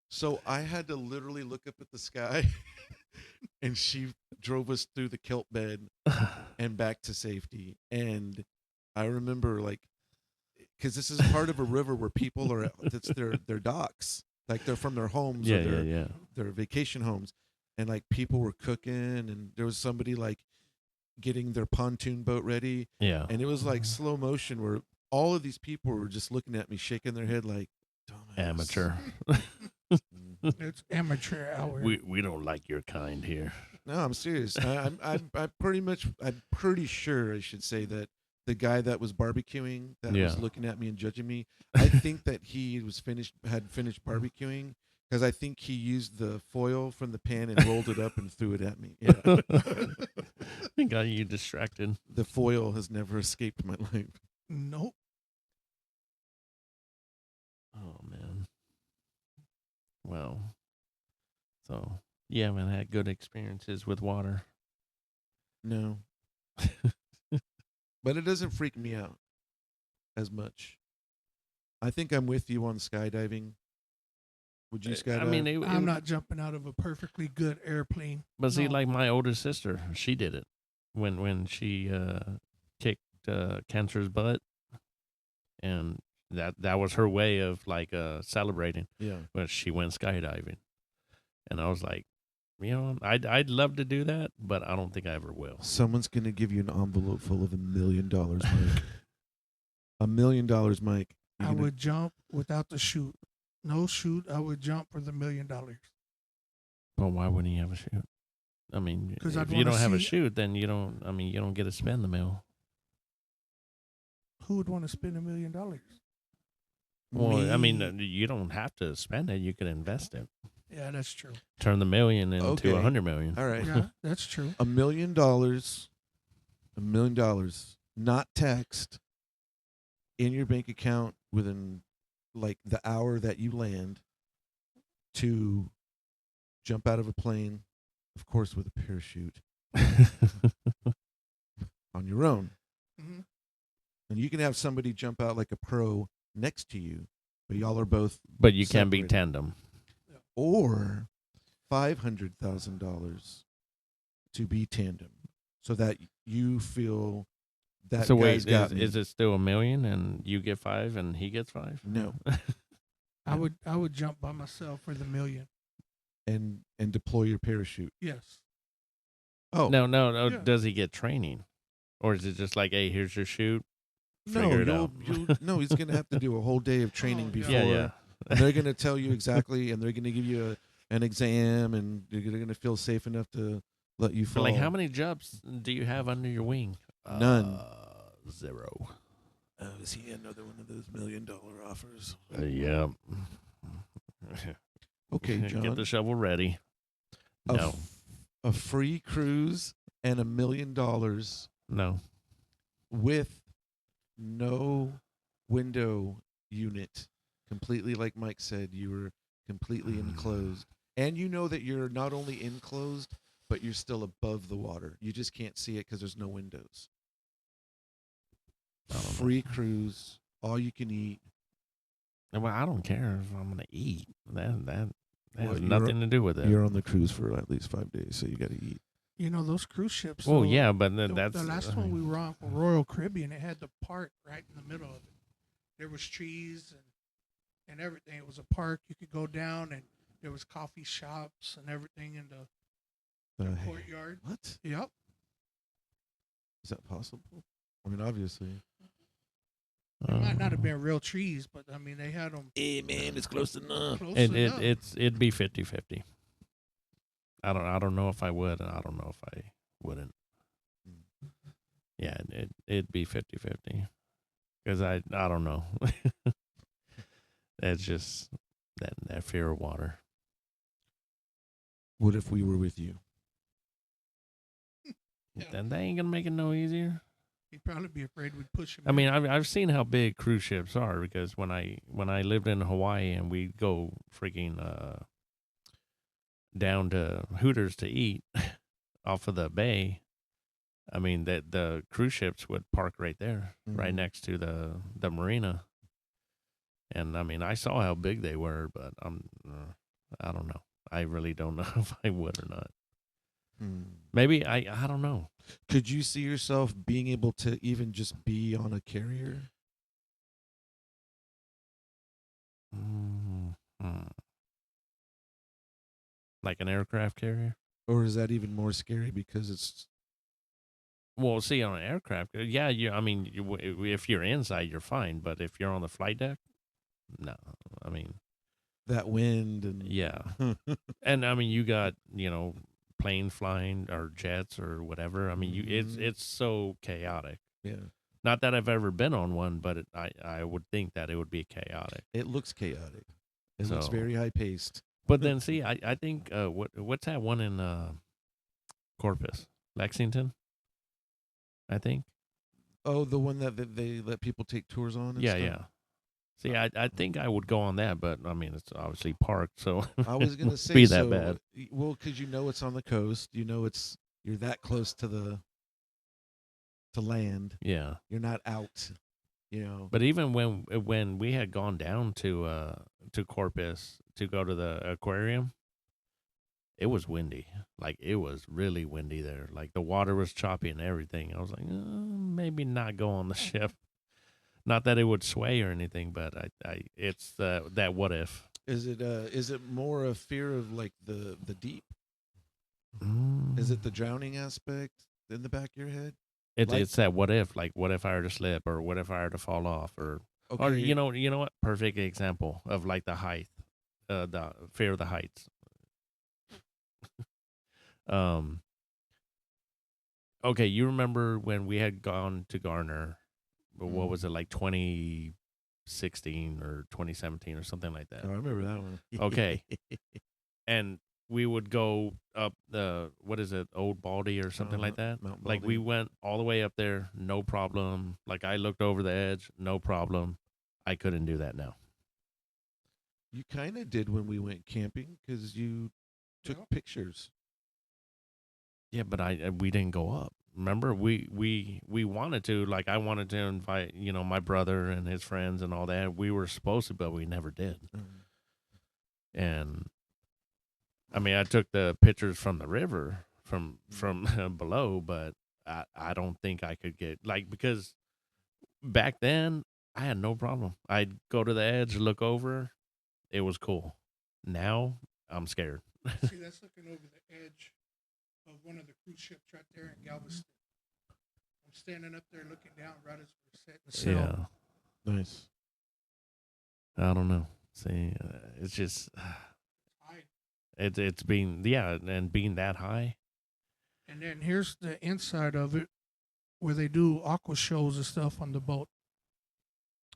So I had to literally look up at the sky, and she drove us through the kelp bed and back to safety. And I remember, like, because this is part of a river where people are, that's their docks, like they're from their homes Yeah, or yeah. their vacation homes, and like people were cooking, and there was somebody like getting their pontoon boat ready, Yeah. and it was like slow motion where all of these people were just looking at me, shaking their head like, dumbass. Amateur. It's amateur hour. We don't like your kind here. No, I'm serious. I'm pretty sure I should say that the guy that was barbecuing, that Yeah. was looking at me and judging me, I think that he had finished barbecuing, because I think he used the foil from the pan and rolled it up and threw it at me. Yeah. Got you distracted. The foil has never escaped my life. Nope. Oh man. Well, so yeah, man, I had good experiences with water. No. But it doesn't freak me out as much. I think I'm with you on skydiving. Would you skydive? I mean, I'm not jumping out of a perfectly good airplane. But see, No. like my older sister, she did it when she kicked cancer's butt, and that was her way of like celebrating. Yeah. But she went skydiving, and I was like, I'd love to do that, but I don't think I ever will. Someone's going to give you an envelope full of $1 million, Mike. $1 million, Mike. You're I gonna- would jump without the chute. No chute. I would jump for the $1 million. Well, why wouldn't you have a shoot? I mean, 'Cause if I'd you wanna don't have a see- shoot, then you don't. I mean, you don't get to spend the mill. Who would want to spend $1 million? Well, I mean, Me- you don't have to spend it. You could invest it. Yeah, that's true. Turn the million into Okay. 100 million. all right. Yeah, that's true. $1 million, $1 million, not taxed, in your bank account within like the hour that you land, to jump out of a plane, of course with a parachute, on your own. Mm-hmm. And you can have somebody jump out like a pro next to you, but y'all are both, But you can be Separated. tandem. or $500,000 to be tandem, so that you feel that So guy's wait, got me. is it still $1 million and you get 5 and he gets 5? No. I would jump by myself for the $1 million. and deploy your parachute. Yes. Oh No. Yeah. Does he get training, or is it just like, hey, here's your shoot? no, Figure it out. no, he's gonna have to do a whole day of training Oh, yeah. before. Yeah. And they're gonna tell you exactly, and they're gonna give you an exam, and they're gonna feel safe enough to let you But fall. like, how many jumps do you have under your wing? None. 0. Oh, is he another one of those $1 million offers? Yeah. Okay, John. Get the shovel ready. A No. a free cruise and $1 million No. with no window unit, completely like Mike said, you were completely enclosed, and you know that you're not only enclosed, but you're still above the water. You just can't see it because there's no windows. I don't know. Free cruise, all you can eat. Well, I don't care if I'm gonna eat. That Well, has you're- nothing to do with it. You're on the cruise for at least 5 days, so you got to eat. You know, those cruise ships. Well, though, yeah, but then the, that's the last one we were on for Royal Caribbean. It had the park right in the middle of it. There was trees and everything. It was a park. You could go down, and there was coffee shops and everything in the Hey, courtyard. what? Yep. Is that possible? I mean, obviously. It might not have been real trees, but I mean, they had them Hey, man, it's close enough. close It enough. it'd be 50-50. I don't know if I would, and I don't know if I wouldn't. Yeah, it'd be 50-50. Because I don't know. That's just that fear of water. What if we were with you? then they ain't gonna make it no easier. He'd probably be afraid we'd push him. I mean, I've seen how big cruise ships are because when I lived in Hawaii and we'd go freaking down to Hooters to eat off of the bay, I mean that the cruise ships would park right there, right Mhm. next to the marina. And I mean, I saw how big they were, but I don't know. I really don't know if I would or not. Hmm. Maybe I don't know. Could you see yourself being able to even just be on a carrier? Mm, hmm. Like an aircraft carrier? Or is that even more scary because it's Well, see, on an aircraft, yeah, I mean, if you're inside, you're fine. But if you're on the flight deck, no. I mean, that wind and yeah. And I mean, you got, planes flying or jets or whatever. I mean, Mhm. it's so chaotic. yeah, Not that I've ever been on one, but I would think that it would be chaotic. it looks chaotic. It looks So- very high paced. But then, see, I think what's that one in Corpus, Lexington? I think. Oh, the one that they let people take tours on. And Yeah, stuff? yeah. See, I think I would go on that, but I mean, it's obviously parked, so I was gonna won't say be so, that bad. Well, because it's on the coast. You're that close to land. Yeah. You're not out. But even when we had gone down to Corpus to go to the aquarium, it was windy. Like it was really windy there. Like the water was choppy and everything. I was like, maybe not go on the ship. Not that it would sway or anything, but it's that what if. Is it more a fear of like the deep? Mm. Is it the drowning aspect in the back of your head? It's that what if, like what if I were to slip or what if I were to fall off or Okay, you know what? Perfect example of like the height, the fear of the heights. Okay, you remember when we had gone to Garner? What was it, like 2016 or 2017 or something like that? Oh, I remember that one. Okay. And we would go up what is it, Old Baldy or something like that. Mount Like we Baldy. went all the way up there, no problem. Like I looked over the edge, no problem. I couldn't do that now. You kind of did when we went camping because you took Yeah. pictures. Yeah, but we didn't go up. Remember, we wanted to. Like I wanted to invite my brother and his friends and all that. We were supposed to, but we never did. And I mean, I took the pictures from the river from below, but I don't think I could get because back then I had no problem. I'd go to the edge, look over, it was cool. Now I'm scared. See, that's looking over the edge of one of the cruise ships right there in Galveston. I'm standing up there looking down right as we're setting sail. Yeah, Nice. I don't know. See, it's just High. it's being and being that high. And then here's the inside of it where they do aqua shows and stuff on the boat.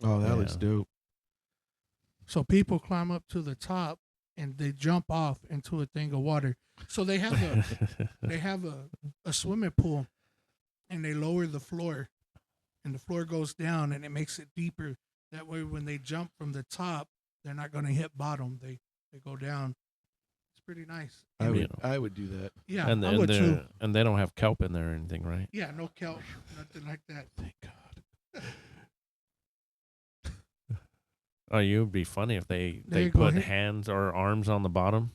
Oh, that Yeah. looks dope. So people climb up to the top and they jump off into a thing of water. So they have a swimming pool and they lower the floor and the floor goes down and it makes it deeper. That way when they jump from the top, they're not going to hit bottom. They go down. It's pretty nice. I would Yeah. I would do that. Yeah, and I would too. and they don't have kelp in there or anything, right? Yeah, no kelp, nothing like that. Thank God. Oh, it would be funny if they There you go. put Here- hands or arms on the bottom.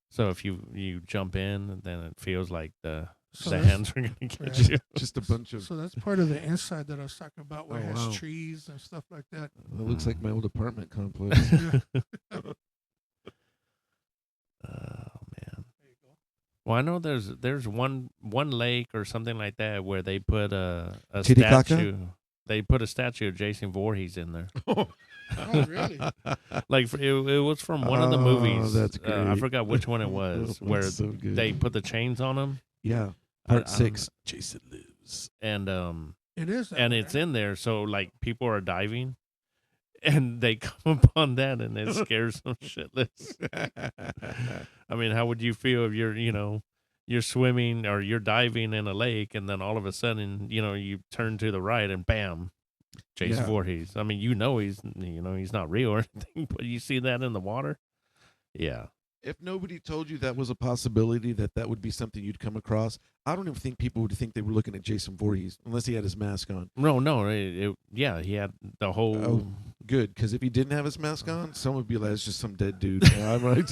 So if you jump in, then it feels like the that's- hands are going to get Right. you. Just a bunch of. So that's part of the inside that I was talking about where Oh, it has wow. trees and stuff like that. It looks like my old apartment complex. Oh man. There you go. Well, I know there's one lake or something like that where they put a Titicaca? statue. They put a statue of Jason Voorhees in there. Oh, really? Like it was from one of the Oh, movies. that's I great. forgot which one it was where That's so good. they put the chains on him. Yeah. I Part don't 6. Jason lives. And It is. That and way, it's right? in there, so like people are diving, and they come upon that, and it scares them shitless. I mean, how would you feel if you're you're swimming or you're diving in a lake, and then all of a sudden, you turn to the right, and bam, Jason Yeah. Voorhees. I mean, he's not real or anything, but you see that in the water. Yeah. If nobody told you that was a possibility, that would be something you'd come across, I don't even think people would think they were looking at Jason Voorhees unless he had his mask on. No. Yeah, he had the whole. Oh, good, because if he didn't have his mask on, someone would be like, "It's just some dead dude." I'm like,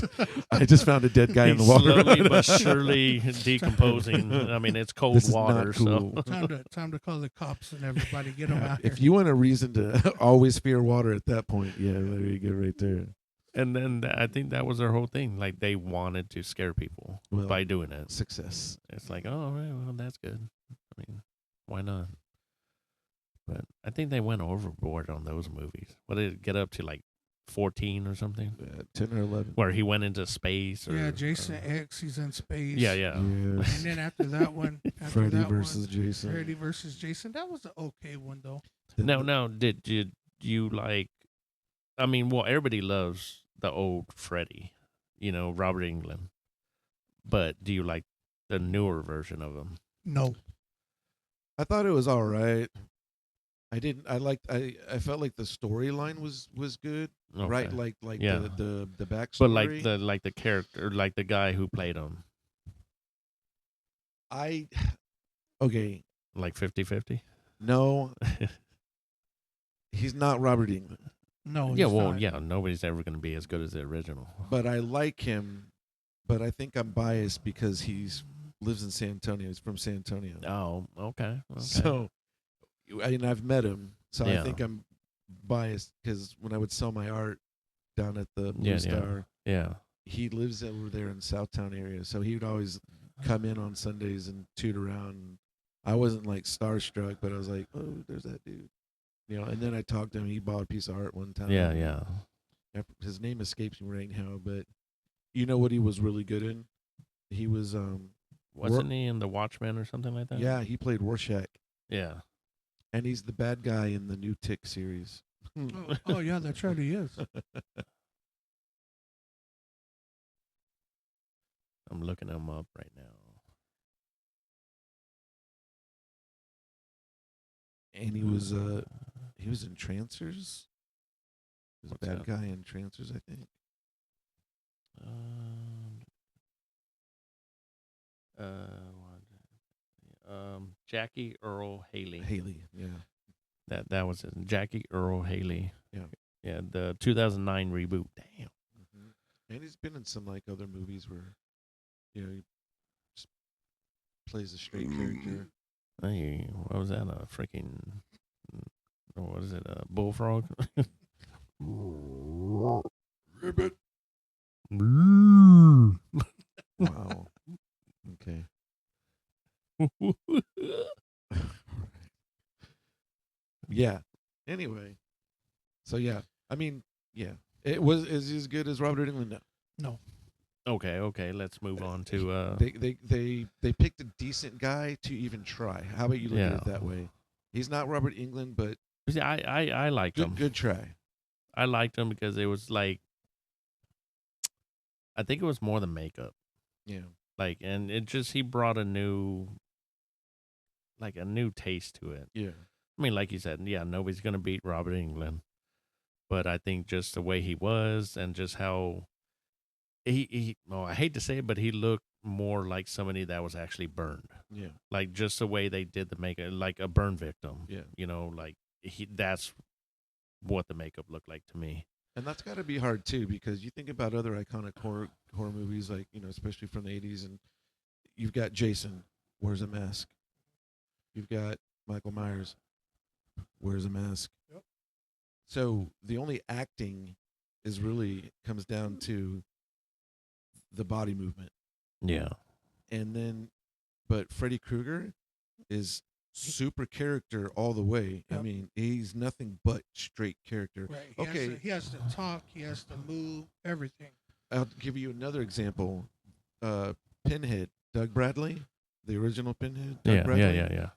I just found a dead guy in the He's water. slowly but surely decomposing. I mean, it's cold This is water, not cool. Time to call the cops and everybody get them out here. If you want a reason to always fear water at that point, yeah, there you go, right there. And then I think that was their whole thing. Like, they wanted to scare people Well, by doing it. Success. It's like, oh, well, that's good. I mean, why not? But I think they went overboard on those movies. What did it get up to, like 14 or something? 10 or 11. Where he went into space? Or, Jason X, he's in space. Yeah. Yes. And then after that one, Freddy versus Jason. Freddy versus Jason. That was an okay one though. Now, did you like? I mean, well, everybody loves the old Freddy, Robert Englund. But do you like the newer version of him? No. I thought it was all right. I didn't. I felt like the storyline was good, right? Okay. Like Yeah. the backstory. But like the character, like the guy who played him, Okay, like 50-50? no, he's not Robert Englund, No. Yeah, he's well, not. yeah, nobody's ever going to be as good as the original. but I like him. But I think I'm biased because lives in San Antonio. He's from San Antonio. Oh, okay. So, and I've met him. So Yeah. I think I'm biased because when I would sell my art down at the Blue Yeah. Star, Yeah. he lives over there in Southtown area. So he would always come in on Sundays and toot around. I wasn't like starstruck, but I was like, oh, there's that dude. And then I talked to him. He bought a piece of art one time. Yeah. His name escapes me right now, but you know what he was really good in? He was Wasn't he in The Watchmen or something like that? yeah, he played Rorschach. Yeah. And he's the bad guy in the new Tick series. Oh yeah, that's right. He is. I'm looking him up right now. And he was in Trancers. He was a What's bad that? guy in Trancers, I think. Jackie Earl Haley. Haley, yeah. That was it. Jackie Earl Haley. Yeah. Yeah, the 2009 reboot. Damn. Mm-hmm. And he's been in some like other movies where, he just plays a straight character. Hey, what was that? A freaking, what is it? A bullfrog? Ribbit. Wow. Okay. Yeah. Anyway. So yeah. I mean, yeah. Is he as good as Robert Englund? No. Okay. Let's move on to. They picked a decent guy to even try. How about you look at Yeah. it that way? He's not Robert Englund, but See, I liked him. good try. I liked him because it was like, I think it was more the makeup. Yeah. Like, and it just, he brought a new taste to it. Yeah. I mean, like you said, yeah, nobody's going to beat Robert Englund. But I think just the way he was and just how well, I hate to say it, but he looked more like somebody that was actually burned. Yeah. Like just the way they did the makeup, like a burn victim. Yeah. Like that's what the makeup looked like to me. And that's got to be hard too, because you think about other iconic horror movies, like especially from the '80s, and you've got Jason wears a mask. You've got Michael Myers wears a mask. Yep. So the only acting is really comes down to the body movement, Yeah. and then, but Freddy Krueger is super character all the way. I Yep. mean, he's nothing but straight character. Right. He has to talk. He has to move. Everything. I'll give you another example. Pinhead, Doug Bradley, the original Pinhead. Doug Bradley. Yeah.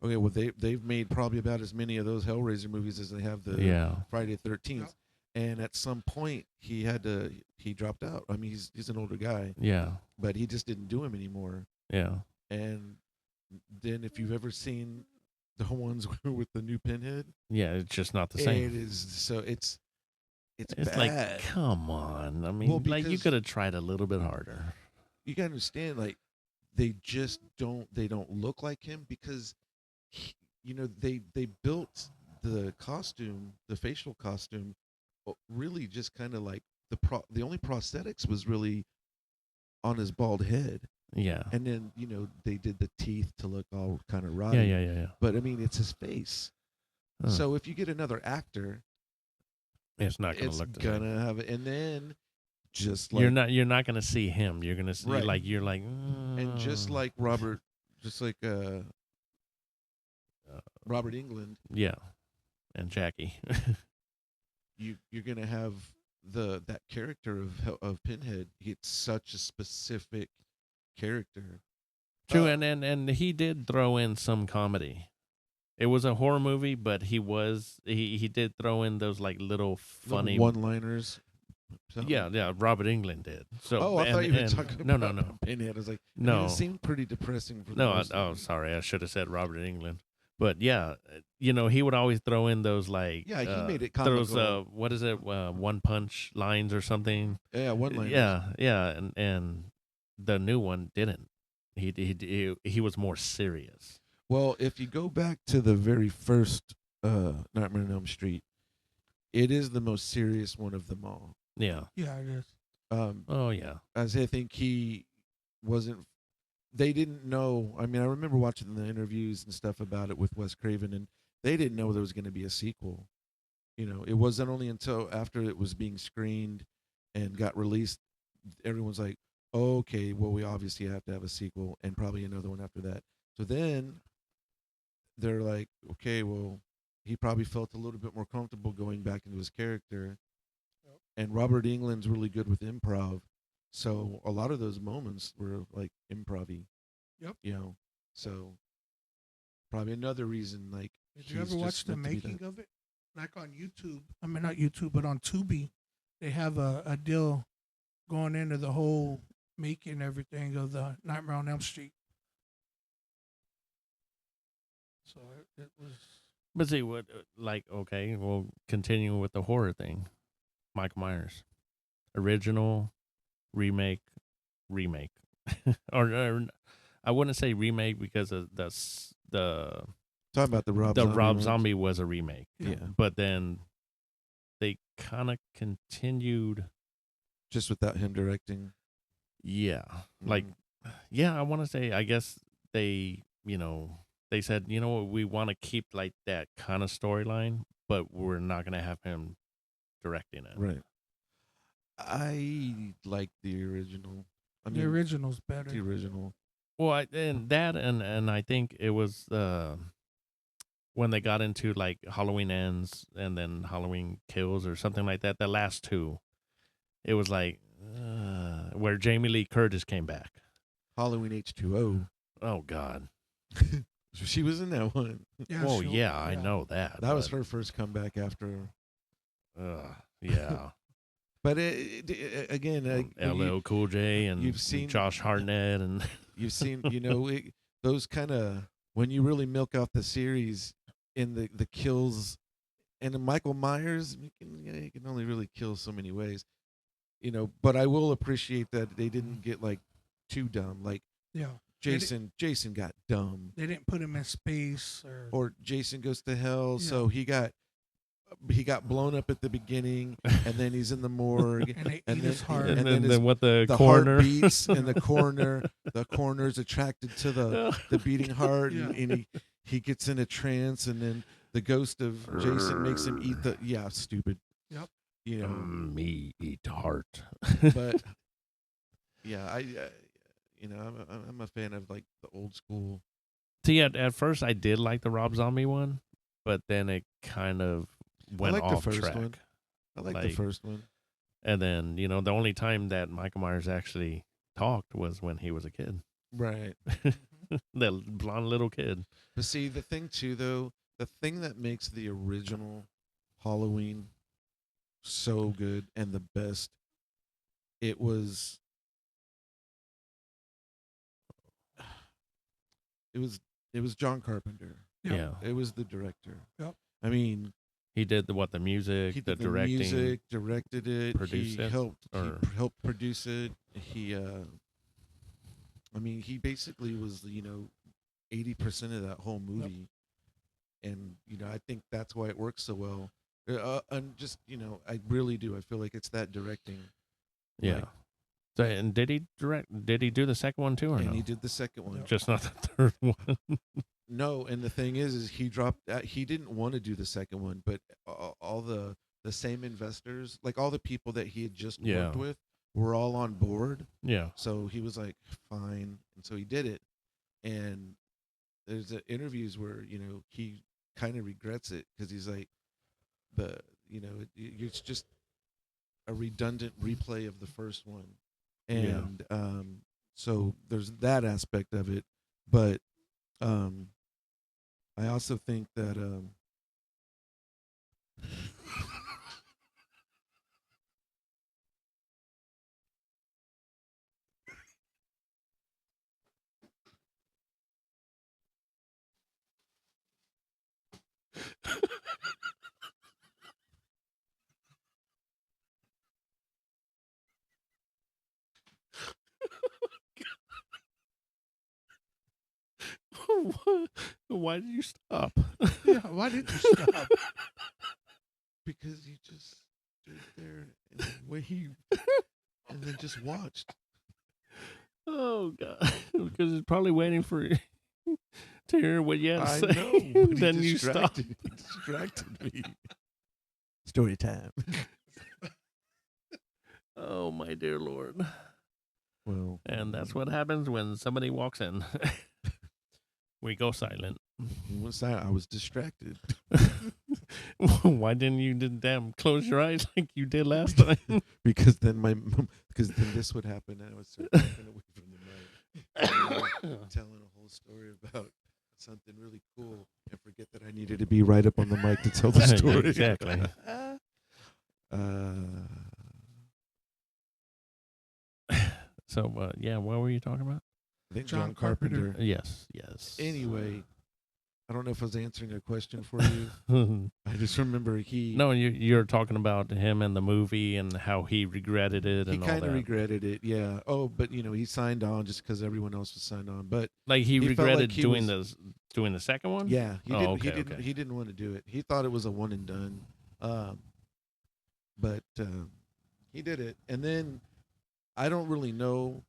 Okay, well they've made probably about as many of those Hellraiser movies as they have the Yeah. Friday the 13th. Yep. And at some point he dropped out. I mean, he's an older guy, Yeah. but he just didn't do him anymore. Yeah. And then if you've ever seen the ones with the new Pinhead, Yeah, it's just not the it same. is so it's It's like, bad. come on. I mean, Well, like you because could have tried a little bit harder. you gotta understand, like they just don't look like him because they built the costume, the facial costume, really just kind of like the only prosthetics was really on his bald head, Yeah. and then they did the teeth to look all kind of Yeah, rotty. yeah, yeah, yeah. But I mean, it's his face. Huh. So if you get another actor, It's not gonna it's look the same. gonna have it, and then just like You're not gonna see him. You're gonna see Right. you're like and just like Robert England, yeah, and Jackie. you're gonna have that character of Pinhead. It's such a specific character. True, Uh, and he did throw in some comedy. It was a horror movie, but he did throw in those like little funny little one-liners. Yeah, yeah. Robert England did. So Oh, I thought you were and- talking no, about no, no, Pinhead. I was like, no. it seemed pretty depressing for the No, most of it. sorry, I should have said Robert England. But yeah, he would always throw in those like Yeah, he made it those comical. what is it, one punch lines or something. Yeah, one-liners. Yeah, and the new one didn't. He was more serious. Well, if you go back to the very first Nightmare on Elm Street, it is the most serious one of them all. Yeah. Yeah, it is. Oh yeah. As I think he wasn't. They didn't know. I mean, I remember watching the interviews and stuff about it with Wes Craven, and they didn't know there was going to be a sequel. It wasn't only until after it was being screened and got released, everyone's like, oh, "Okay, well, we obviously have to have a sequel and probably another one after that." So then they're like, "Okay, well, he probably felt a little bit more comfortable going back into his character." And Robert England's really good with improv. So a lot of those moments were like improv-y. Yep. So probably another reason like Did you ever watch the making of of it? Like on YouTube. I mean, not YouTube, but on Tubi, they have a deal going into the whole making everything of the Nightmare on Elm Street. So it was. But see what okay, well, continuing with the horror thing, Michael Myers, original, remake, or I wouldn't say remake because of the talking about the Rob ones. Zombie was a remake. Yeah. But then they kind of continued. Just without him directing. Yeah. Like, yeah, I want to say, I guess they said, we want to keep like that kind of storyline, but we're not going to have him directing it. Right. I like the original. I mean, The original's better. the original. Well, and I think it was when they got into like Halloween Ends and then Halloween Kills or something like that. The last two, it was like where Jamie Lee Curtis came back. Halloween H2O. Oh God. She was in that one. Yeah, Oh sure. yeah, I know that. That was her first comeback after. Yeah. But again, LL Cool J and you've seen Josh Hartnett and you've seen those kind of when you really milk out the series in the kills, and in Michael Myers, you can only really kill so many ways, But I will appreciate that they didn't get like too dumb. Like Yeah. Jason got dumb, They didn't put him in space or Jason Goes to Hell. Yeah. So he got blown up at the beginning, and then he's in the morgue, and they and eat then- his heart. and then then what the the coroner heart beats, and the coroner's attracted to the beating heart, Yeah. and he gets in a trance, and then the ghost of Jason makes him eat stupid. Yep. me eat heart. But yeah, I'm a fan of like the old school. See, at first I did like the Rob Zombie one, but then it kind of went I like off the first track. one. I like the Like- first one. And then, the only time that Michael Myers actually talked was when he was a kid. Right. That blonde little kid. But see, the thing too, though, the thing that makes the original Halloween so good and the best, it was it was John Carpenter. Yep. Yeah. It was the director. Yep. I mean, He did the music, he the did the directing. music, directed it, produced he it, helped or- he helped produce it. I mean, he basically was 80% of that whole movie, and I think that's why it works so well. And just I really do. I feel like it's that directing. Yeah. Like, So, and did he direct? Did he do the second one too, or and no? he did the second one. Just not the third one. No, and the thing is he dropped. He didn't want to do the second one, but all the same investors, like all the people that he had just Yeah. worked with, were all on board. Yeah. So he was like, "Fine," and so he did it. And there's interviews where he kind of regrets it because he's like, it's just a redundant replay of the first one, Yeah. and so there's that aspect of it, but I also think that Why did you stop? Yeah, why did you stop? because he just stood there and and then just watched. Oh God! Because he's probably waiting for you to hear what you had to I say. know. But Then he you stop. He distracted me. Story time. Oh my dear Lord! Well, And that's what happens when somebody walks in. We go silent. I was distracted. Why didn't you damn close your eyes like you did last time? because then this would happen and I would start walking away from the mic, telling a whole story about something really cool and forget that I needed to be right up on the mic to tell the story. Exactly. So, yeah, what were you talking about? I think John John Carpenter. Yes. Anyway, I don't know if I was answering a question for you. No, I just remember you're talking about him and the movie and how he regretted it he and all kind of that. regretted it. Yeah. Oh, but he signed on just because everyone else was signed on. But Like he felt regretted like he doing was- the second one. yeah, he Oh, didn't. okay, he didn't. okay. He didn't want to do it. He thought it was a one and done. But he did it, and then I don't really know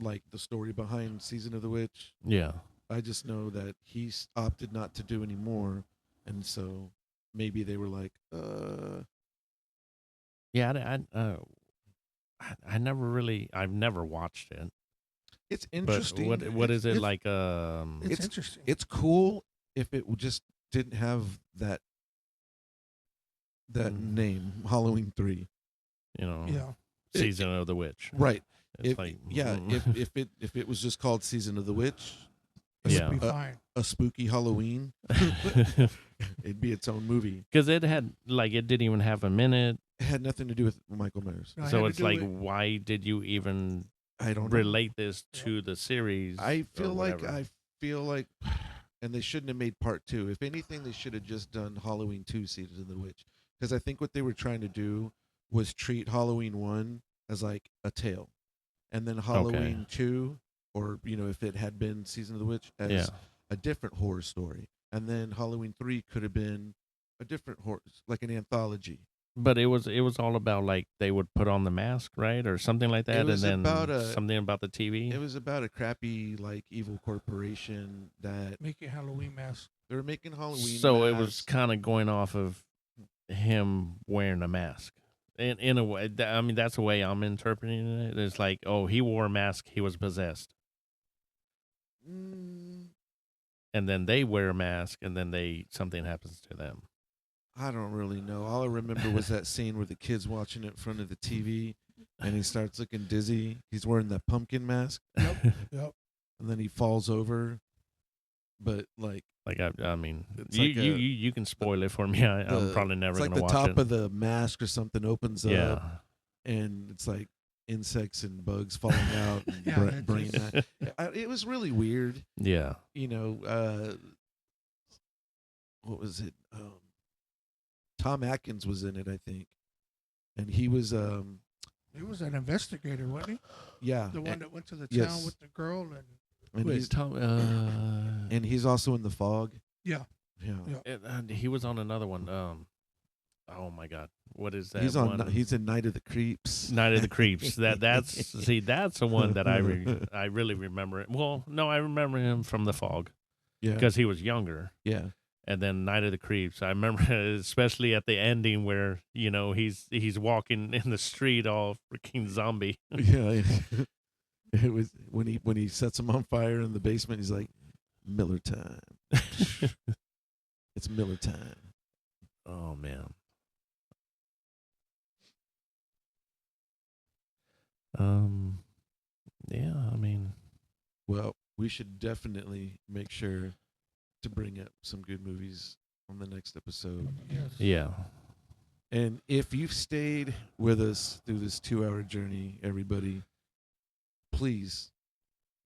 like the story behind Season of the Witch. Yeah. I just know that he opted not to do anymore, and so maybe they were like, Yeah. I've never watched it. it's But interesting. what is it It's- like? It's interesting. It's cool if it just didn't have that name, Halloween 3. Yeah. Season of the Witch. Right. It's like If it was just called Season of the Witch, It Yeah. would be fine. a spooky Halloween, it'd be its own movie. Because it didn't even have a minute. It had nothing to do with Michael Myers. No, I So had to it's do like, it- why did you even I don't know. relate this to the series? I or feel whatever? like, and they shouldn't have made part 2. If anything, they should have just done Halloween 2, Season of the Witch, because I think what they were trying to do was treat Halloween 1 as like a tale, and then Halloween 2, or if it had been Season of the Witch, as Yeah. a different horror story, and then Halloween 3 could have been a different horror, like an anthology. But it was all about like they would put on the mask, right, or something like that, was and then about something about the TV. It was about a crappy like evil corporation that Make a Halloween mask. they were making Halloween. So it was masks. kind of going off of him wearing a mask. In a way, I mean, that's the way I'm interpreting it. It's like, oh, he wore a mask, he was possessed, Mm, and then they wear a mask, and then something happens to them. I don't really know. All I remember was that scene where the kid's watching it in front of the TV, and he starts looking dizzy. He's wearing that pumpkin mask, Yep. and then he falls over. But like, Like I mean, It's you, like you can spoil it for me. I'm the- probably never it's like gonna the watch top it. of the mask or something opens yeah, up, and it's like insects and bugs falling out and Yeah, brain. just- was really weird. Yeah. You know, what was it? Tom Atkins was in it, I think, and he was He was an investigator, wasn't yeah, he? The one that went to the yes. town with the girl and and Wait, he's Tom, and he's also in The Fog. yeah. Yeah, he was on another one. Oh my God, what is that? he's one? He's in Night of the Creeps. Night of the Creeps. That's the one that I really remember. Well, no, I remember him from The Fog Yeah, because he was younger. yeah, And then Night of the Creeps. I remember especially at the ending where, he's walking in the street all freaking zombie. yeah. It was when he sets him on fire in the basement. He's like, Miller time. It's Miller time. Oh man. Yeah, I mean, Well, we should definitely make sure to bring up some good movies on the next episode. Yes. yeah. And if you've stayed with us through this 2-hour journey, everybody, please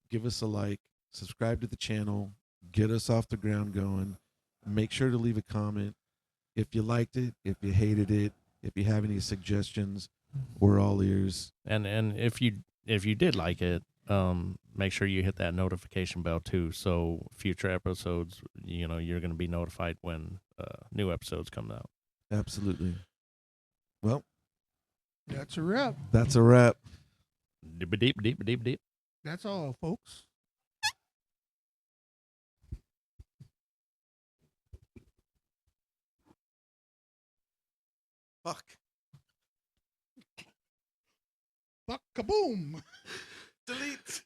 give us a like, subscribe to the channel, get us off the ground going. Make sure to leave a comment if you liked it, if you hated it, if you have any suggestions. We're all ears. And if you did like it, make sure you hit that notification bell too. So future episodes, you're going to be notified when new episodes come out. Absolutely. Well, That's a wrap. that's a wrap. Deep, deep, deep, deep, deep. That's all, folks. Fuck. Fuck kaboom. Delete.